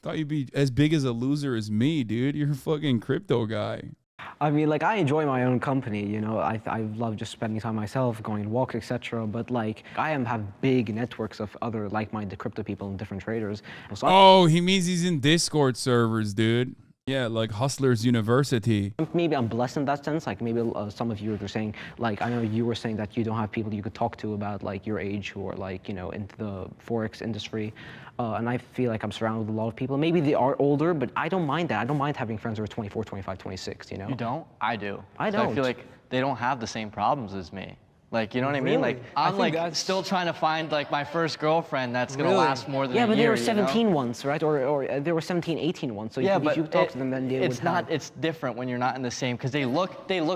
Thought you'd be as big as a loser as me, dude. You're a fucking crypto guy. I mean, like, I enjoy my own company, you know. I love just spending time myself, going on walks, etc. But like, I have big networks of other like-minded crypto people and different traders. So Oh, he means he's in Discord servers, dude. Yeah, like Hustlers University. maybe I'm blessed in that sense. Like maybe some of you are saying, like I know you were saying that you don't have people you could talk to about like your age who are like, you know, into the Forex industry. And I feel like I'm surrounded with a lot of people. Maybe they are older, but I don't mind that. I don't mind having friends who are 24, 25, 26, you know? you don't? I do. I don't. I feel like they don't have the same problems as me. Like, you know what I mean? Like, I'm like still trying to find like my first girlfriend that's gonna last more than a year. Yeah, but they were you 17 know? once, right? Or they were 17, 18 once. So Yeah, if but you talk to them, then they would it's not. It's different when you're not in the same because they look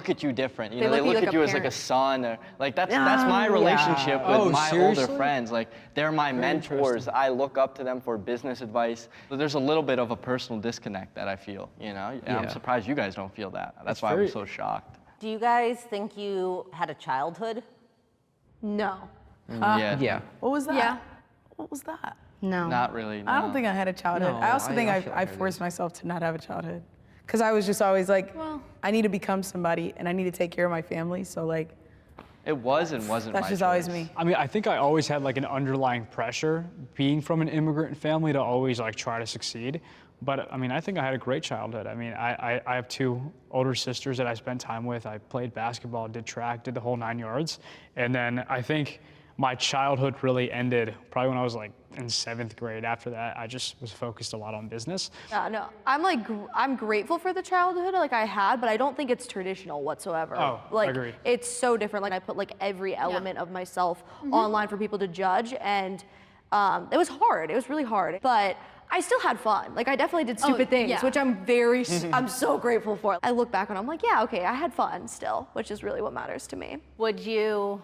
at you different. You know, They they look look at at you you like as a like a parent. son or like that's my relationship with my older friends. Like they're my mentors. I look up to them for business advice. But there's a little bit of a personal disconnect that I feel. You know, and I'm surprised you guys don't feel that. That's why I'm so shocked. Do you guys think you had a childhood? No. Yeah. What was that? Yeah. What was that? No. Not really. I don't no. think I had a childhood. No, I also think I feel I like I forced myself to not have a childhood. Because I was just always like, I need to become somebody and I need to take care of my family. So like, It was and wasn't that's my just choice. always me. I mean, I think I always had like an underlying pressure being from an immigrant family to always like try to succeed. But I mean, I think I had a great childhood. I mean, I have two older sisters that I spent time with. I played basketball, did track, did the whole 9 yards. And then I think my childhood really ended probably when I was like in 7th grade. After that, I just was focused a lot on business. Yeah, no, I'm grateful for the childhood like I had, but I don't think it's traditional whatsoever. Oh, like agreed. it's so different. Like I put like every element of myself online for people to judge, and it was hard. It was really hard, but I still had fun. Like I definitely did stupid things, which I'm I'm so grateful for. I look back and I'm like, yeah, okay, I had fun still, which is really what matters to me. Would you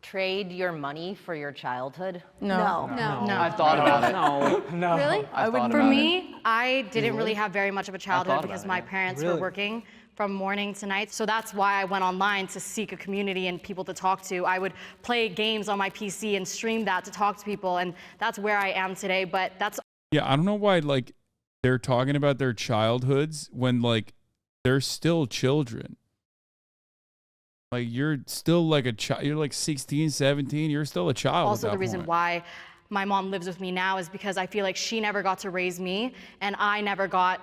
trade your money for your childhood? No. I've thought about it. No. Really? For me, I didn't really have very much of a childhood because my parents were working from morning to night. So that's why I went online to seek a community and people to talk to. I would play games on my PC and stream that to talk to people, and that's where I am today. But that's Yeah, I don't know why like they're talking about their childhoods when like they're still children. Like you're still like a child. You're like 16, 17. You're still a child. also the reason why my mom lives with me now is because I feel like she never got to raise me and I never got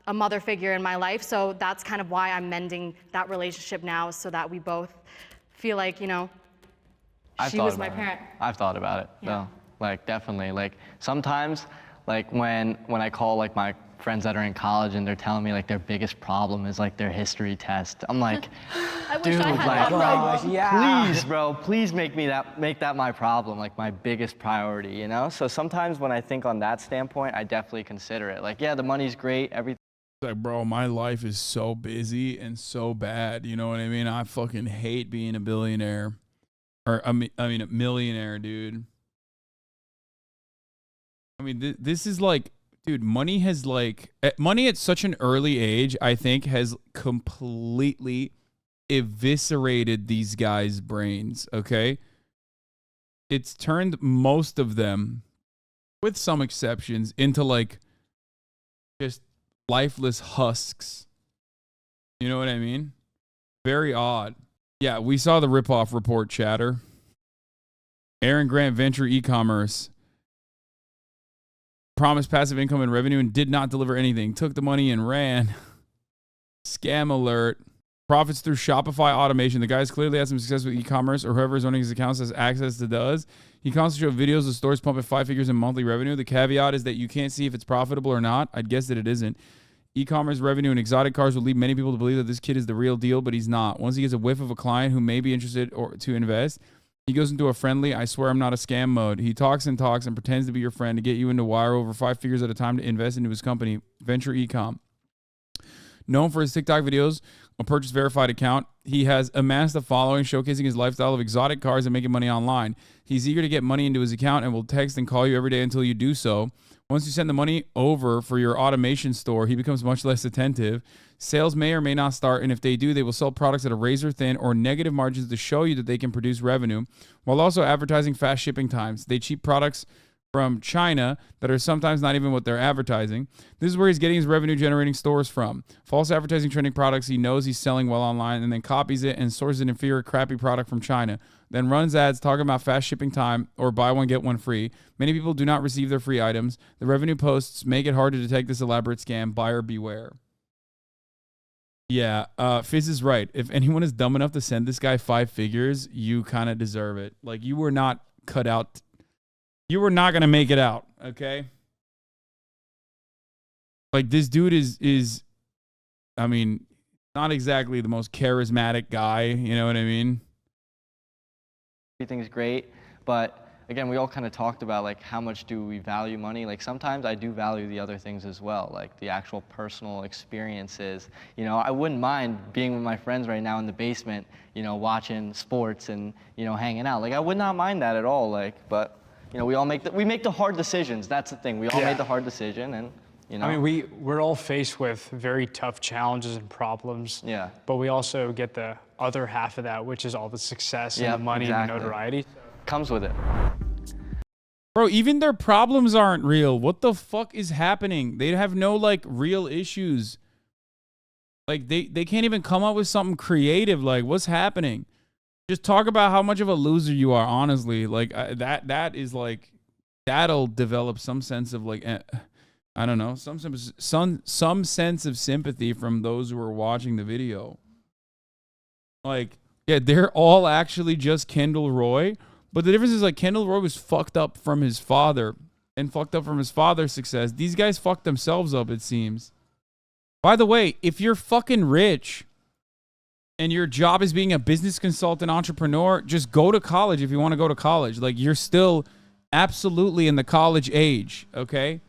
a mother figure in my life. So that's kind of why I'm mending that relationship now, so that we both feel like, you know, she was my parent. I've thought about it though. Like definitely. Like sometimes like when I call like my friends that are in college and they're telling me like their biggest problem is like their history test. I'm like, dude, please, bro, please make that my problem, like my biggest priority, you know? So sometimes when I think on that standpoint, I definitely consider it. Like, yeah, the money's great, everything. Like, bro, my life is so busy and so bad. You know what I mean? I fucking hate being a billionaire. Or I mean a millionaire, dude. I mean, this is like, dude, money has like, money at such an early age, I think, has completely eviscerated these guys' brains, okay? It's turned most of them, with some exceptions, into like just lifeless husks. You know what I mean? Very odd. Yeah, we saw the ripoff report, chatter. Aaron Grant Venture e-commerce promised passive income and revenue and did not deliver anything. Took the money and ran. Scam alert. Profits through Shopify automation. The guy's clearly had some success with e-commerce, or whoever is owning his accounts has access to does. He constantly show videos of stores pumping 5 figures in monthly revenue. The caveat is that you can't see if it's profitable or not. I'd guess that it isn't. E-commerce revenue and exotic cars will lead many people to believe that this kid is the real deal, but he's not. Once he gets a whiff of a client who may be interested or to invest, he goes into a friendly, I swear I'm not a scam mode. He talks and pretends to be your friend to get you into wire over 5 figures at a time to invest into his company, Venture Ecom. Known for his TikTok videos, a purchase verified account, he has amassed a following showcasing his lifestyle of exotic cars and making money online. He's eager to get money into his account and will text and call you every day until you do so. Once you send the money over for your automation store, he becomes much less attentive. Sales may or may not start, and if they do, they will sell products at a razor-thin or negative margins to show you that they can produce revenue, while also advertising fast shipping times. They cheap products from China that are sometimes not even what they're advertising. This is where he's getting his revenue-generating stores from. False advertising trending products he knows he's selling well online and then copies it and sources an inferior, crappy product from China. Then runs ads talking about fast shipping time or buy one, get one free. Many people do not receive their free items. The revenue posts make it hard to detect this elaborate scam. Buyer beware. Yeah, Fizz is right. If anyone is dumb enough to send this guy 5 figures, you kind of deserve it. Like, you were not cut out. You were not going to make it out, okay? Like, this dude is, I mean, not exactly the most charismatic guy, you know what I mean? Everything's great, but again, we all kind of talked about, like, how much do we value money? Like, sometimes I do value the other things as well, like the actual personal experiences. You know, I wouldn't mind being with my friends right now in the basement, you know, watching sports and, you know, hanging out. Like, I would not mind that at all, like, but, you know, we make the hard decisions. That's the thing. We all made the hard decision, and, you know. I mean, we're all faced with very tough challenges and problems. Yeah. But we also get the other half of that, which is all the success and the money and the notoriety. Comes with it. Bro, even their problems aren't real. What the fuck is happening? They have no, like, real issues. Like, they can't even come up with something creative. Like, what's happening? Just talk about how much of a loser you are, honestly. Like, that is, like, that'll develop some sense of, like, I don't know, some sense of sympathy from those who are watching the video. Like, yeah, they're all actually just Kendall Roy. But the difference is, like, Kendall Roy was fucked up from his father and fucked up from his father's success. These guys fucked themselves up, it seems. By the way, if you're fucking rich and your job is being a business consultant entrepreneur, just go to college if you want to go to college. Like, you're still absolutely in the college age, okay?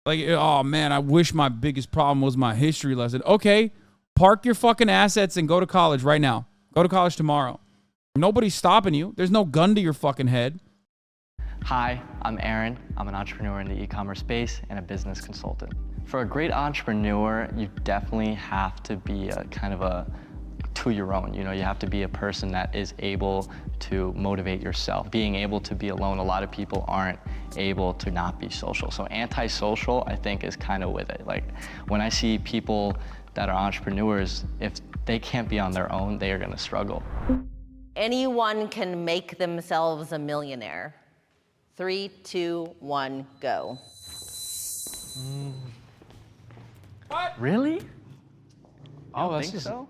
Like, oh, man, I wish my biggest problem was my history lesson. Okay, park your fucking assets and go to college right now. Go to college tomorrow. Nobody's stopping you. There's no gun to your fucking head. Hi, I'm Aaron. I'm an entrepreneur in the e-commerce space and a business consultant. For a great entrepreneur, you definitely have to be a kind of a to your own. You know, you have to be a person that is able to motivate yourself. Being able to be alone, a lot of people aren't able to not be social. So antisocial, I think, is kind of with it. Like, when I see people that are entrepreneurs, if they can't be on their own, they are gonna struggle. Anyone can make themselves a millionaire. 3, 2, 1, go. What? Really? Oh, I think so.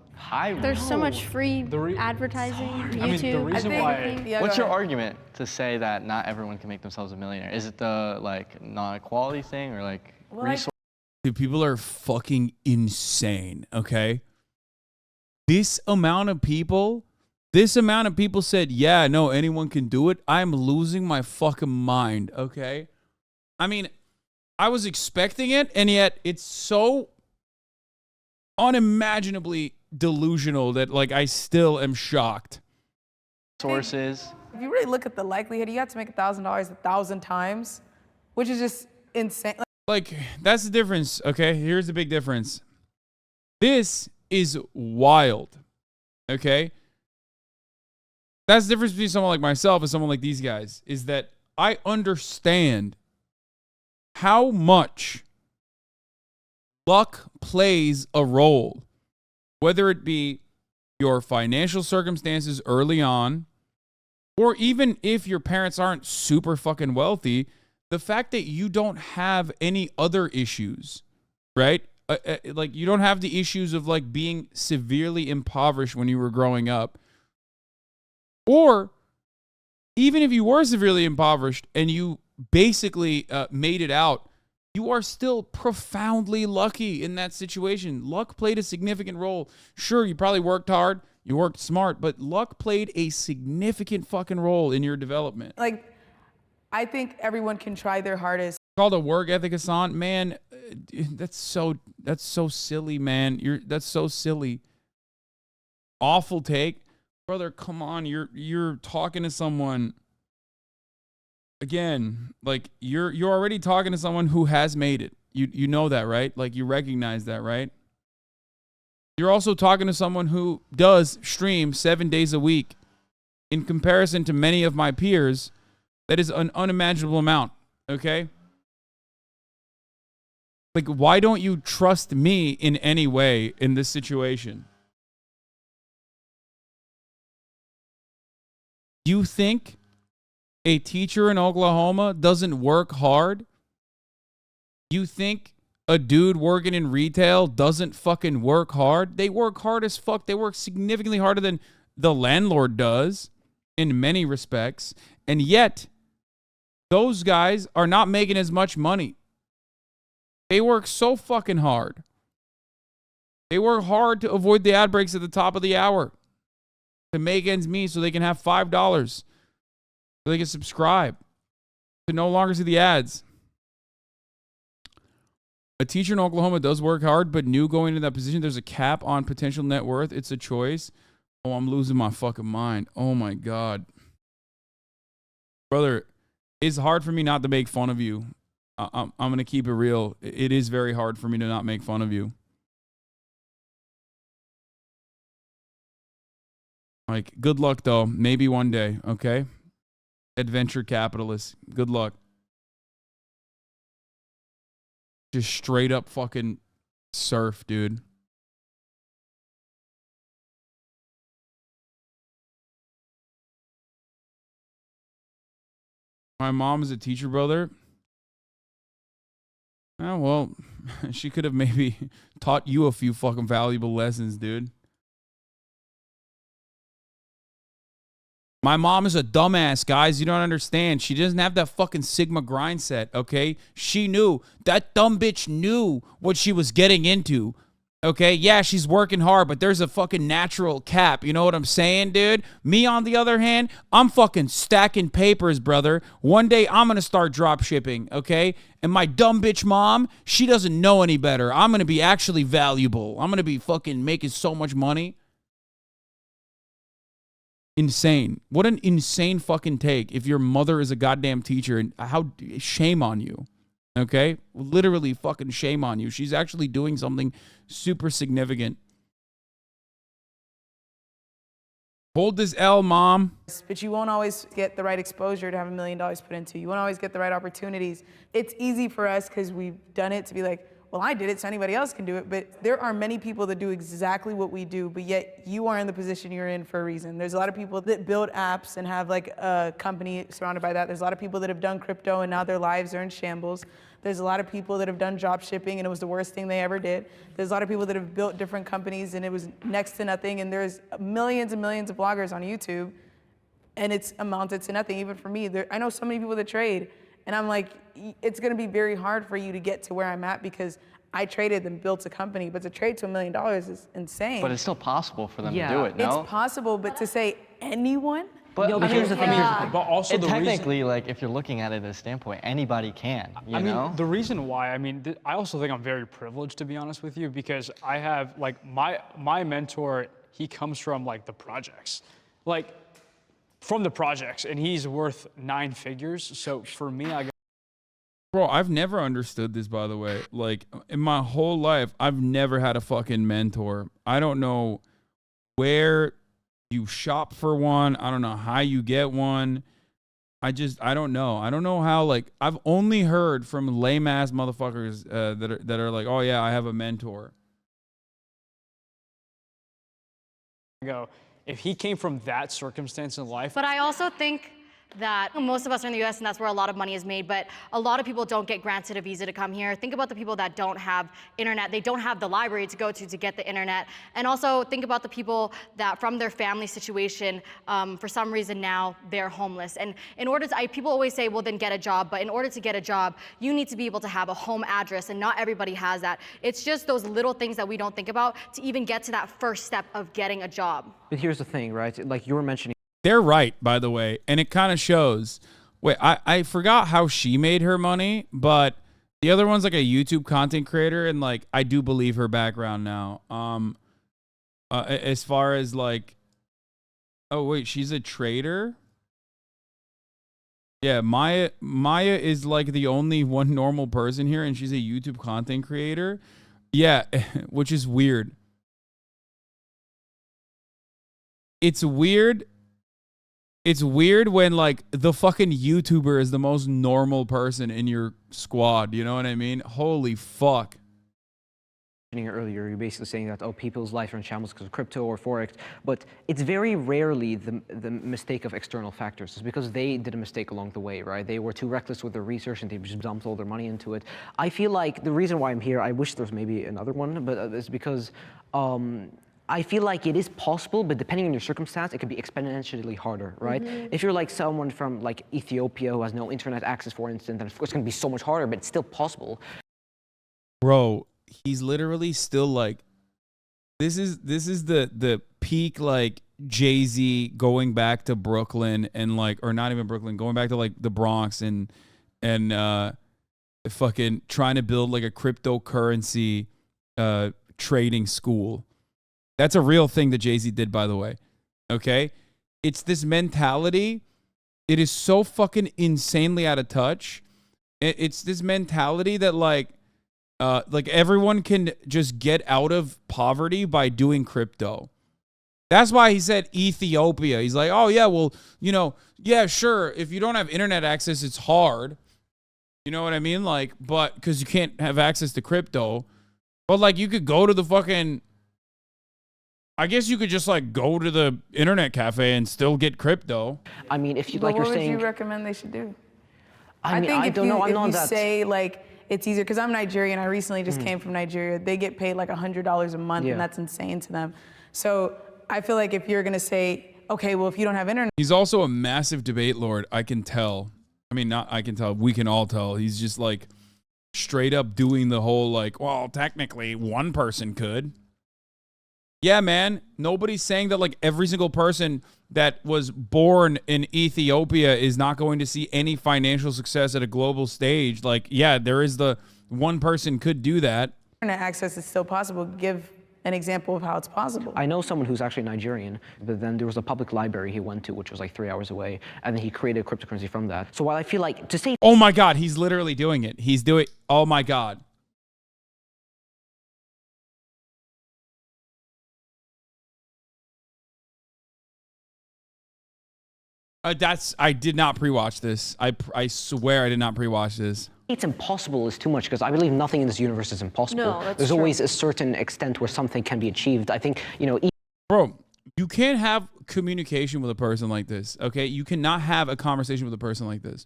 There's so much free advertising, YouTube. I mean, the reason why. What's your argument to say that not everyone can make themselves a millionaire? Is it the, like, non-equality thing, or, like, resource? Dude, people are fucking insane, okay? This amount of people said, yeah, no, anyone can do it. I'm losing my fucking mind, okay? I mean, I was expecting it, and yet it's so unimaginably delusional that, like, I still am shocked. Sources. If you really look at the likelihood, you have to make $1,000 1,000 times, which is just insane. Like, that's the difference, okay? Here's the big difference. This is wild, okay? That's the difference between someone like myself and someone like these guys, is that I understand how much luck plays a role whether it be your financial circumstances early on, or even if your parents aren't super fucking wealthy, the fact that you don't have any other issues, right? Like you don't have the issues of like being severely impoverished when you were growing up, or even if you were severely impoverished and you basically made it out, you are still profoundly lucky in that situation. Luck played a significant role. Sure, you probably worked hard, you worked smart, but luck played a significant fucking role in your development. Like, I think everyone can try their hardest. Called a work ethic, Hasan, man. That's so silly, man. That's so silly. Awful take, brother. Come on, you're talking to someone. Again, like you're already talking to someone who has made it. You know that, right? Like you recognize that, right? You're also talking to someone who does stream 7 days a week. In comparison to many of my peers, that is an unimaginable amount, okay? Like, why don't you trust me in any way in this situation? You think a teacher in Oklahoma doesn't work hard? You think a dude working in retail doesn't fucking work hard? They work hard as fuck. They work significantly harder than the landlord does in many respects. And yet, those guys are not making as much money. They work so fucking hard. They work hard to avoid the ad breaks at the top of the hour, to make ends meet so they can have $5, so they can subscribe, to no longer see the ads. A teacher in Oklahoma does work hard, but knew going into that position, there's a cap on potential net worth. It's a choice. Oh, I'm losing my fucking mind. Oh my God. Brother, it's hard for me not to make fun of you. I'm going to keep it real. It is very hard for me to not make fun of you. Like, good luck, though. Maybe one day, okay? Adventure capitalist. Good luck. Just straight up fucking surf, dude. My mom is a teacher, brother. Oh, well, she could have maybe taught you a few fucking valuable lessons, dude. My mom is a dumbass, guys. You don't understand. She doesn't have that fucking Sigma grind set, okay? She knew. That dumb bitch knew what she was getting into, okay? Yeah, she's working hard, but there's a fucking natural cap. You know what I'm saying, dude? Me, on the other hand, I'm fucking stacking papers, brother. One day, I'm going to start drop shipping, okay? And my dumb bitch mom, she doesn't know any better. I'm going to be actually valuable. I'm going to be fucking making so much money. Insane. What an insane fucking take if your mother is a goddamn teacher, and how shame on you. Okay? Literally fucking shame on you. She's actually doing something super significant. Hold this L, mom. But you won't always get the right exposure to have $1 million put into. You won't always get the right opportunities. It's easy for us because we've done it to be like, well, I did it, so anybody else can do it. But there are many people that do exactly what we do, but yet you are in the position you're in for a reason. There's a lot of people that build apps and have like a company surrounded by that. There's a lot of people that have done crypto and now their lives are in shambles. There's a lot of people that have done drop shipping and it was the worst thing they ever did. There's a lot of people that have built different companies and it was next to nothing. And there's millions and millions of bloggers on YouTube and it's amounted to nothing. Even for me, I know so many people that trade. And I'm like, it's gonna be very hard for you to get to where I'm at because I traded and built a company, but to trade to $1 million is insane. But it's still possible for them to do it, no? It's possible, but to say anyone? But Yo, but here's the thing. But also the technically, reason, like, if you're looking at it as a standpoint, anybody can, you know? mean, the reason why, I also think I'm very privileged, to be honest with you, because I have, like, my mentor, he comes from, like, the projects. Like, from the projects, and he's worth 9 figures. So for me, I got. Bro, I've never understood this, by the way. Like, in my whole life, I've never had a fucking mentor. I don't know where you shop for one. I don't know how you get one. I don't know. I don't know how, like, I've only heard from lame-ass motherfuckers that are like, oh, yeah, I have a mentor. Go, if he came from that circumstance in life. But I also think that most of us are in the US and that's where a lot of money is made, but a lot of people don't get granted a visa to come here. Think about the people that don't have internet. They don't have the library to go to get the internet. And also think about the people that from their family situation, for some reason now they're homeless. And in order to, people always say, well then get a job, but in order to get a job, you need to be able to have a home address and not everybody has that. It's just those little things that we don't think about to even get to that first step of getting a job. But here's the thing, right? Like you were mentioning. They're right, by the way, and it kind of shows. Wait, I forgot how she made her money, but the other one's like a YouTube content creator, and like I do believe her background now. As far as like, oh wait, she's a trader. Yeah, Maya is like the only one normal person here, and she's a YouTube content creator. Yeah, which is weird. It's weird. It's weird when like the fucking YouTuber is the most normal person in your squad. You know what I mean? Holy fuck. Earlier, you're basically saying that, oh, people's lives are in shambles because of crypto or Forex, but it's very rarely the mistake of external factors. It's because they did a mistake along the way, right? They were too reckless with their research and they just dumped all their money into it. I feel like the reason why I'm here, I wish there was maybe another one, but it's because I feel like it is possible, but depending on your circumstance, it could be exponentially harder, right? If you're like someone from like Ethiopia who has no internet access, for instance, then of course it's gonna be so much harder, but it's still possible. Bro, he's literally still like, this is the peak like Jay-Z going back to Brooklyn and like, or not even Brooklyn, going back to like the Bronx and fucking trying to build like a cryptocurrency trading school. That's a real thing that Jay-Z did, by the way. Okay? It's this mentality. It is so fucking insanely out of touch. It's this mentality that like everyone can just get out of poverty by doing crypto. That's why he said Ethiopia. He's like, oh yeah, well, you know, yeah, sure. If you don't have internet access, it's hard. You know what I mean? Like, but because you can't have access to crypto. But like you could go to the fucking, I guess you could just like go to the internet cafe and still get crypto. I mean, if you but like you're saying. What would you recommend they should do? I mean, think I don't know. I'm not if you that. say like it's easier, because I'm Nigerian. I recently just came from Nigeria. They get paid like $100 a month, and that's insane to them. So I feel like if you're gonna say, okay, well, if you don't have internet. He's also a massive debate lord. I can tell. I mean, not I can tell. We can all tell. He's just like straight up doing the whole like, well, technically one person could. Yeah, man, nobody's saying that like every single person that was born in Ethiopia is not going to see any financial success at a global stage. Like, yeah, there is the one person could do that. Internet access is still possible. Give an example of how it's possible. I know someone who's actually Nigerian, but then there was a public library he went to, which was like 3 hours away, and then he created cryptocurrency from that. So while I feel like to say, oh my God, he's literally doing it. He's doing, oh my God. I did not pre-watch this. I swear I did not pre-watch this. It's impossible is too much, because I believe nothing in this universe is impossible. No, that's There's true. always a certain extent where something can be achieved. I think, you know. Bro, you can't have communication with a person like this, okay? You cannot have a conversation with a person like this.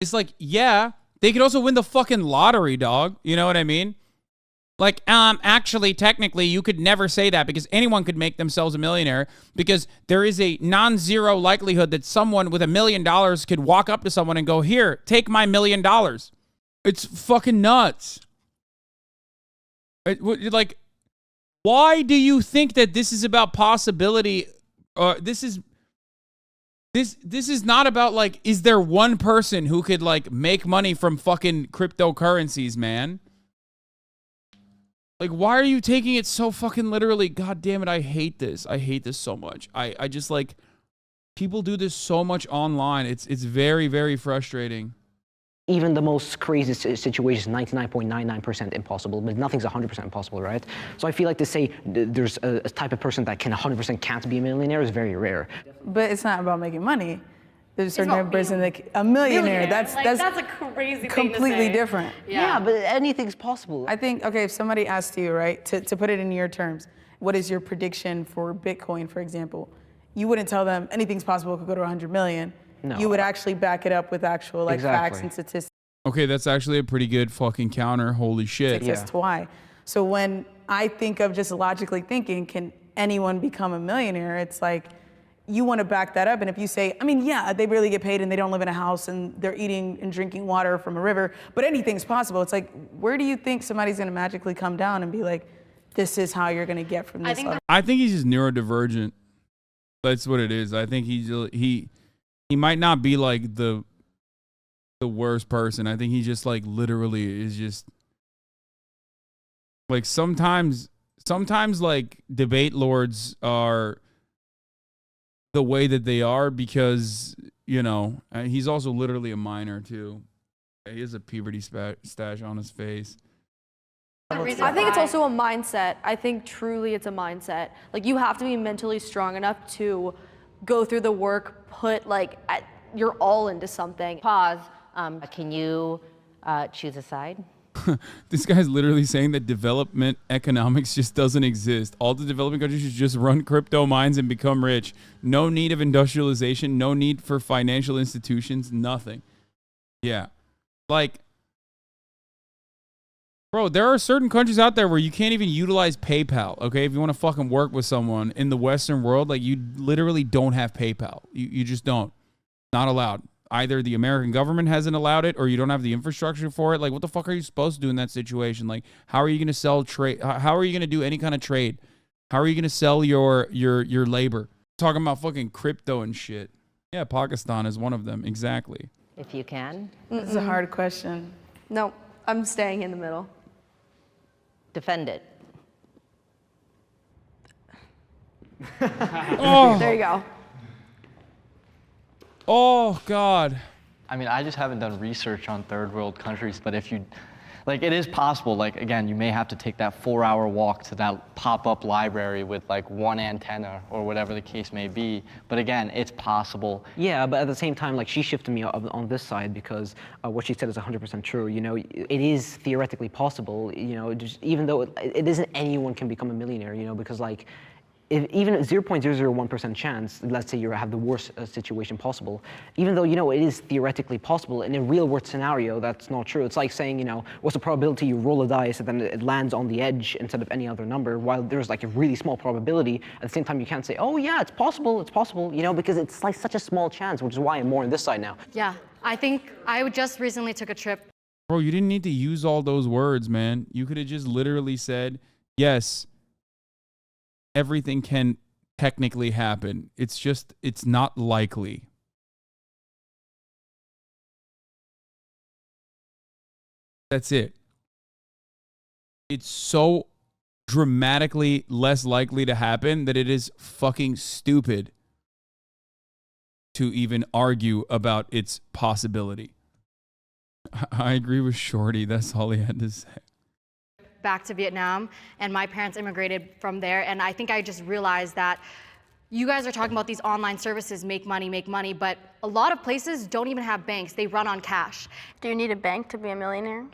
It's like, yeah, they could also win the fucking lottery, dog. You know what I mean? Like, actually, technically, you could never say that because anyone could make themselves a millionaire because there is a non-zero likelihood that someone with $1 million could walk up to someone and go, here, take my $1 million. It's fucking nuts. Like, why do you think that this is about possibility? This is not about, like, is there one person who could, like, make money from fucking cryptocurrencies, man? Like, why are you taking it so fucking literally? God damn it, I hate this. I hate this so much. I just, like, people do this so much online. It's very, very frustrating. Even the most crazy situation is 99.99% impossible, but nothing's 100% impossible, right? So I feel like to say there's a type of person that can 100% can't be a millionaire is very rare. But it's not about making money. There's a certain type of person like a millionaire. That's a crazy thing completely to say. different. Yeah, but anything's possible. I think, okay, if somebody asked you, right, to put it in your terms, what is your prediction for Bitcoin, for example? You wouldn't tell them anything's possible, it could go to 100 million. No. You would actually back it up with actual like facts and statistics. Okay, that's actually a pretty good fucking counter. Holy shit. As to why. So when I think of just logically thinking, can anyone become a millionaire? It's like, you want to back that up. And if you say, I mean, yeah, they barely get paid and they don't live in a house and they're eating and drinking water from a river, but anything's possible. It's like, where do you think somebody's going to magically come down and be like, this is how you're going to get from this level? I think he's just neurodivergent. That's what it is. I think he might not be like the worst person. I think he just like literally is just like sometimes like debate lords are the way that they are because, you know, he's also literally a minor too. He has a puberty stash on his face. I think it's also a mindset. I think truly it's a mindset. Like you have to be mentally strong enough to go through the work, put like your all into something. Pause. Can you choose a side? This guy's literally saying that development economics just doesn't exist. All the developing countries should just run crypto mines and become rich. No need of industrialization, no need for financial institutions, nothing. Yeah. Like, bro, there are certain countries out there where you can't even utilize PayPal, okay? If you want to fucking work with someone in the Western world, like you literally don't have PayPal. You just don't. Not allowed. Either the American government hasn't allowed it or you don't have the infrastructure for it. Like, what the fuck are you supposed to do in that situation? Like, how are you going to sell trade? How are you going to do any kind of trade? How are you going to sell your labor? Talking about fucking crypto and shit. Yeah, Pakistan is one of them. Exactly. If you can. This is a hard question. No, I'm staying in the middle. Defend it. Oh. There you go. Oh, God. I mean, I just haven't done research on third world countries, but if you, like, it is possible. Like, again, you may have to take that 4-hour walk to that pop-up library with like one antenna or whatever the case may be. But again, it's possible. Yeah, but at the same time, like she shifted me on this side because what she said is 100% true. You know, it is theoretically possible. You know, just even though it isn't anyone can become a millionaire. You know, because like. If even 0.001% chance, let's say you have the worst situation possible, even though, you know, it is theoretically possible, in a real world scenario, that's not true. It's like saying, you know, what's the probability you roll a dice and then it lands on the edge instead of any other number, while there's like a really small probability. At the same time, you can't say, oh yeah, it's possible, you know, because it's like such a small chance, which is why I'm more on this side now. Yeah, I think I just recently took a trip. Bro, you didn't need to use all those words, man. You could have just literally said, yes, everything can technically happen. It's just, it's not likely. That's it. It's so dramatically less likely to happen that it is fucking stupid to even argue about its possibility. I agree with Shorty. That's all he had to say. Back to Vietnam, and my parents immigrated from there, and I think I just realized that you guys are talking about these online services make money, but a lot of places don't even have banks. They run on cash. Do you need a bank to be a millionaire?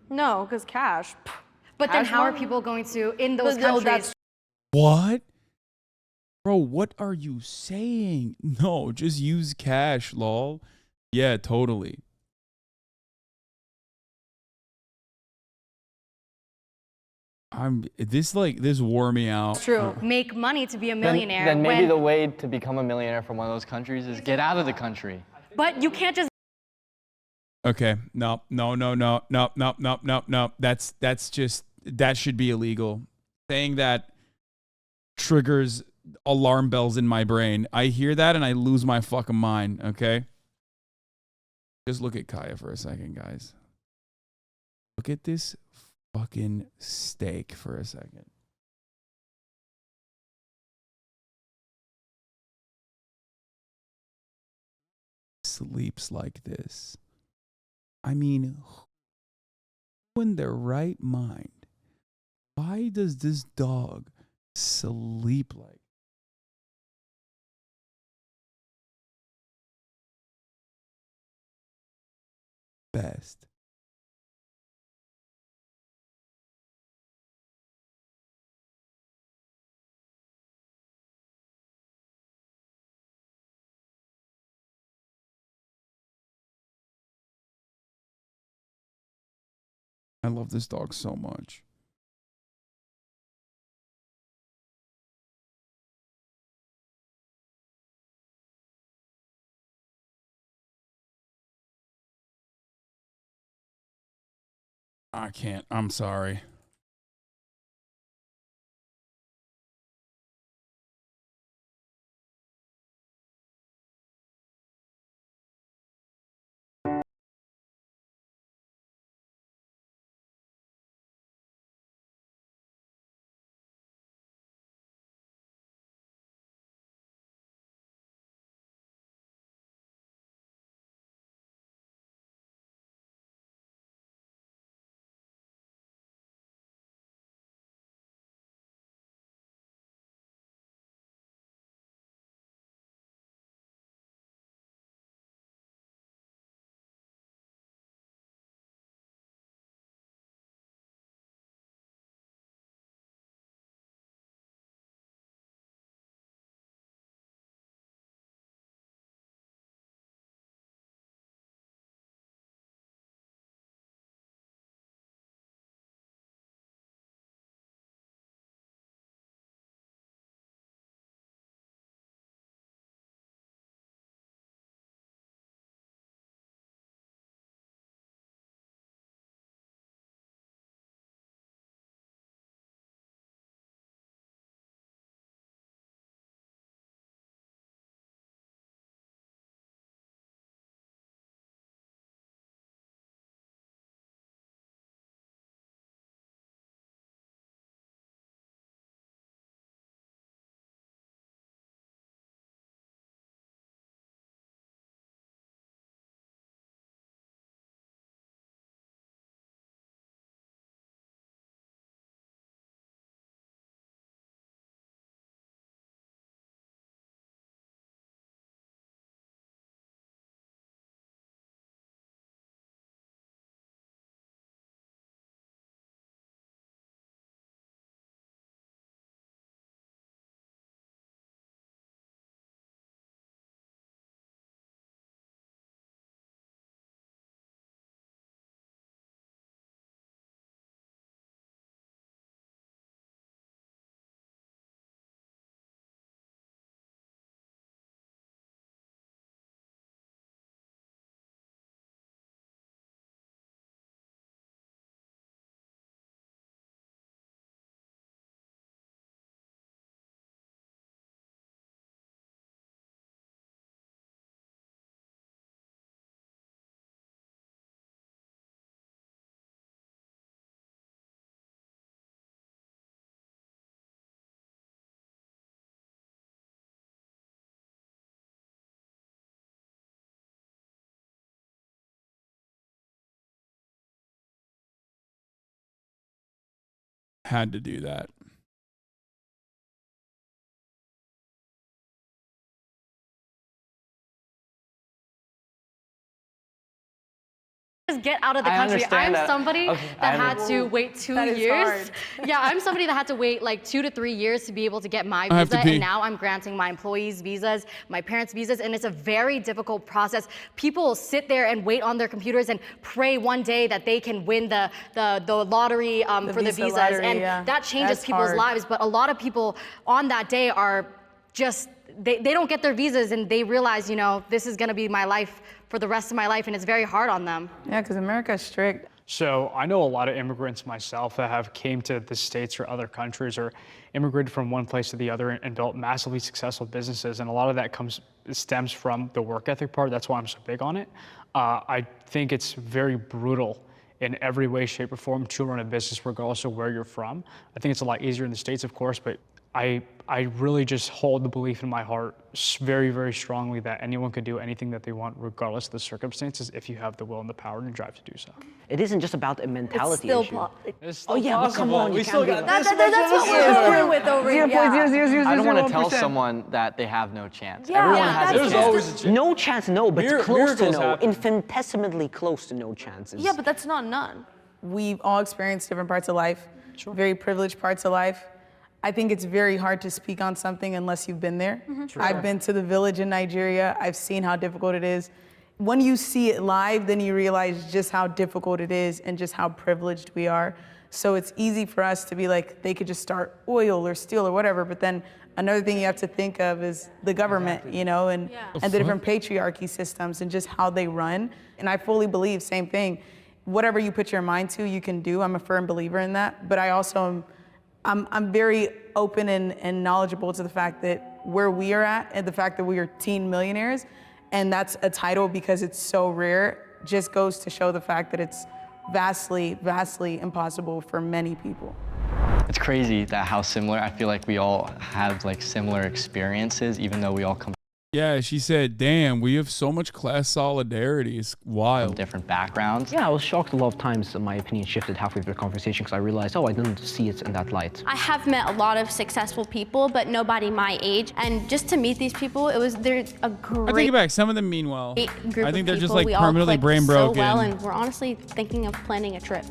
No, because cash. But then how are people going to, in those countries? What? Bro, what are you saying? No, just use cash, lol. Yeah, totally. This wore me out. True. Make money to be a millionaire. Then maybe the way to become a millionaire from one of those countries is get out of the country. But you can't just. Okay. No. That's just, that should be illegal. Saying that triggers alarm bells in my brain. I hear that and I lose my fucking mind. Okay. Just look at Kaya for a second, guys. Look at this fucking steak for a second. Sleeps like this. I mean, who in their right mind? Why does this dog sleep like? Best. I love this dog so much. I can't. I'm sorry. Had to do that. Get out of the country. I'm somebody that had to wait 2 years. Yeah, I'm somebody that had to wait like 2 to 3 years to be able to get my visa, and now I'm granting my employees visas, my parents' visas, and it's a very difficult process. People sit there and wait on their computers and pray one day that they can win the lottery for the visas, and that changes people's lives. But a lot of people on that day are just, they don't get their visas, and they realize, you know, this is gonna be my life for the rest of my life, and it's very hard on them. Yeah, because America's strict. So I know a lot of immigrants myself that have came to the States or other countries or immigrated from one place to the other and built massively successful businesses. And a lot of that stems from the work ethic part. That's why I'm so big on it. I think it's very brutal in every way, shape, or form to run a business regardless of where you're from. I think it's a lot easier in the States, of course, but I really just hold the belief in my heart very, very strongly that anyone could do anything that they want regardless of the circumstances if you have the will and the power and the drive to do so. It isn't just about a mentality issue. It's still oh yeah, but come on, we still got that's what we're screwing with over here. I don't want to tell someone that they have no chance. Everyone has a chance. There's always a chance. No chance, no, but it's close to no. Infinitesimally close to no chances. Yeah, but that's not none. We've all experienced different parts of life, very privileged parts of life. I think it's very hard to speak on something unless you've been there. I've been to the village in Nigeria. I've seen how difficult it is. when you see it live, then you realize just how difficult it is and just how privileged we are. So it's easy for us to be like, they could just start oil or steel or whatever, but then another thing you have to think of is the government, you know, and the different patriarchy systems and just how they run. And I fully believe, same thing, whatever you put your mind to, you can do. I'm a firm believer in that. But I also I'm very open and knowledgeable to the fact that where we are at and the fact that we are teen millionaires, and that's a title because it's so rare, just goes to show the fact that it's vastly, vastly impossible for many people. It's crazy that how similar, I feel like we all have like similar experiences, even though we all come Yeah, she said, damn, we have so much class solidarity. It's wild. from different backgrounds. Yeah, I was shocked a lot of times my opinion shifted halfway through the conversation because I realized, oh, I didn't see it in that light. I have met a lot of successful people, but nobody my age. And just to meet these people, they're a great I take it back. Some of them mean well. group I think of they're just people. like We all permanently click brain broken. so well, and we're honestly thinking of planning a trip.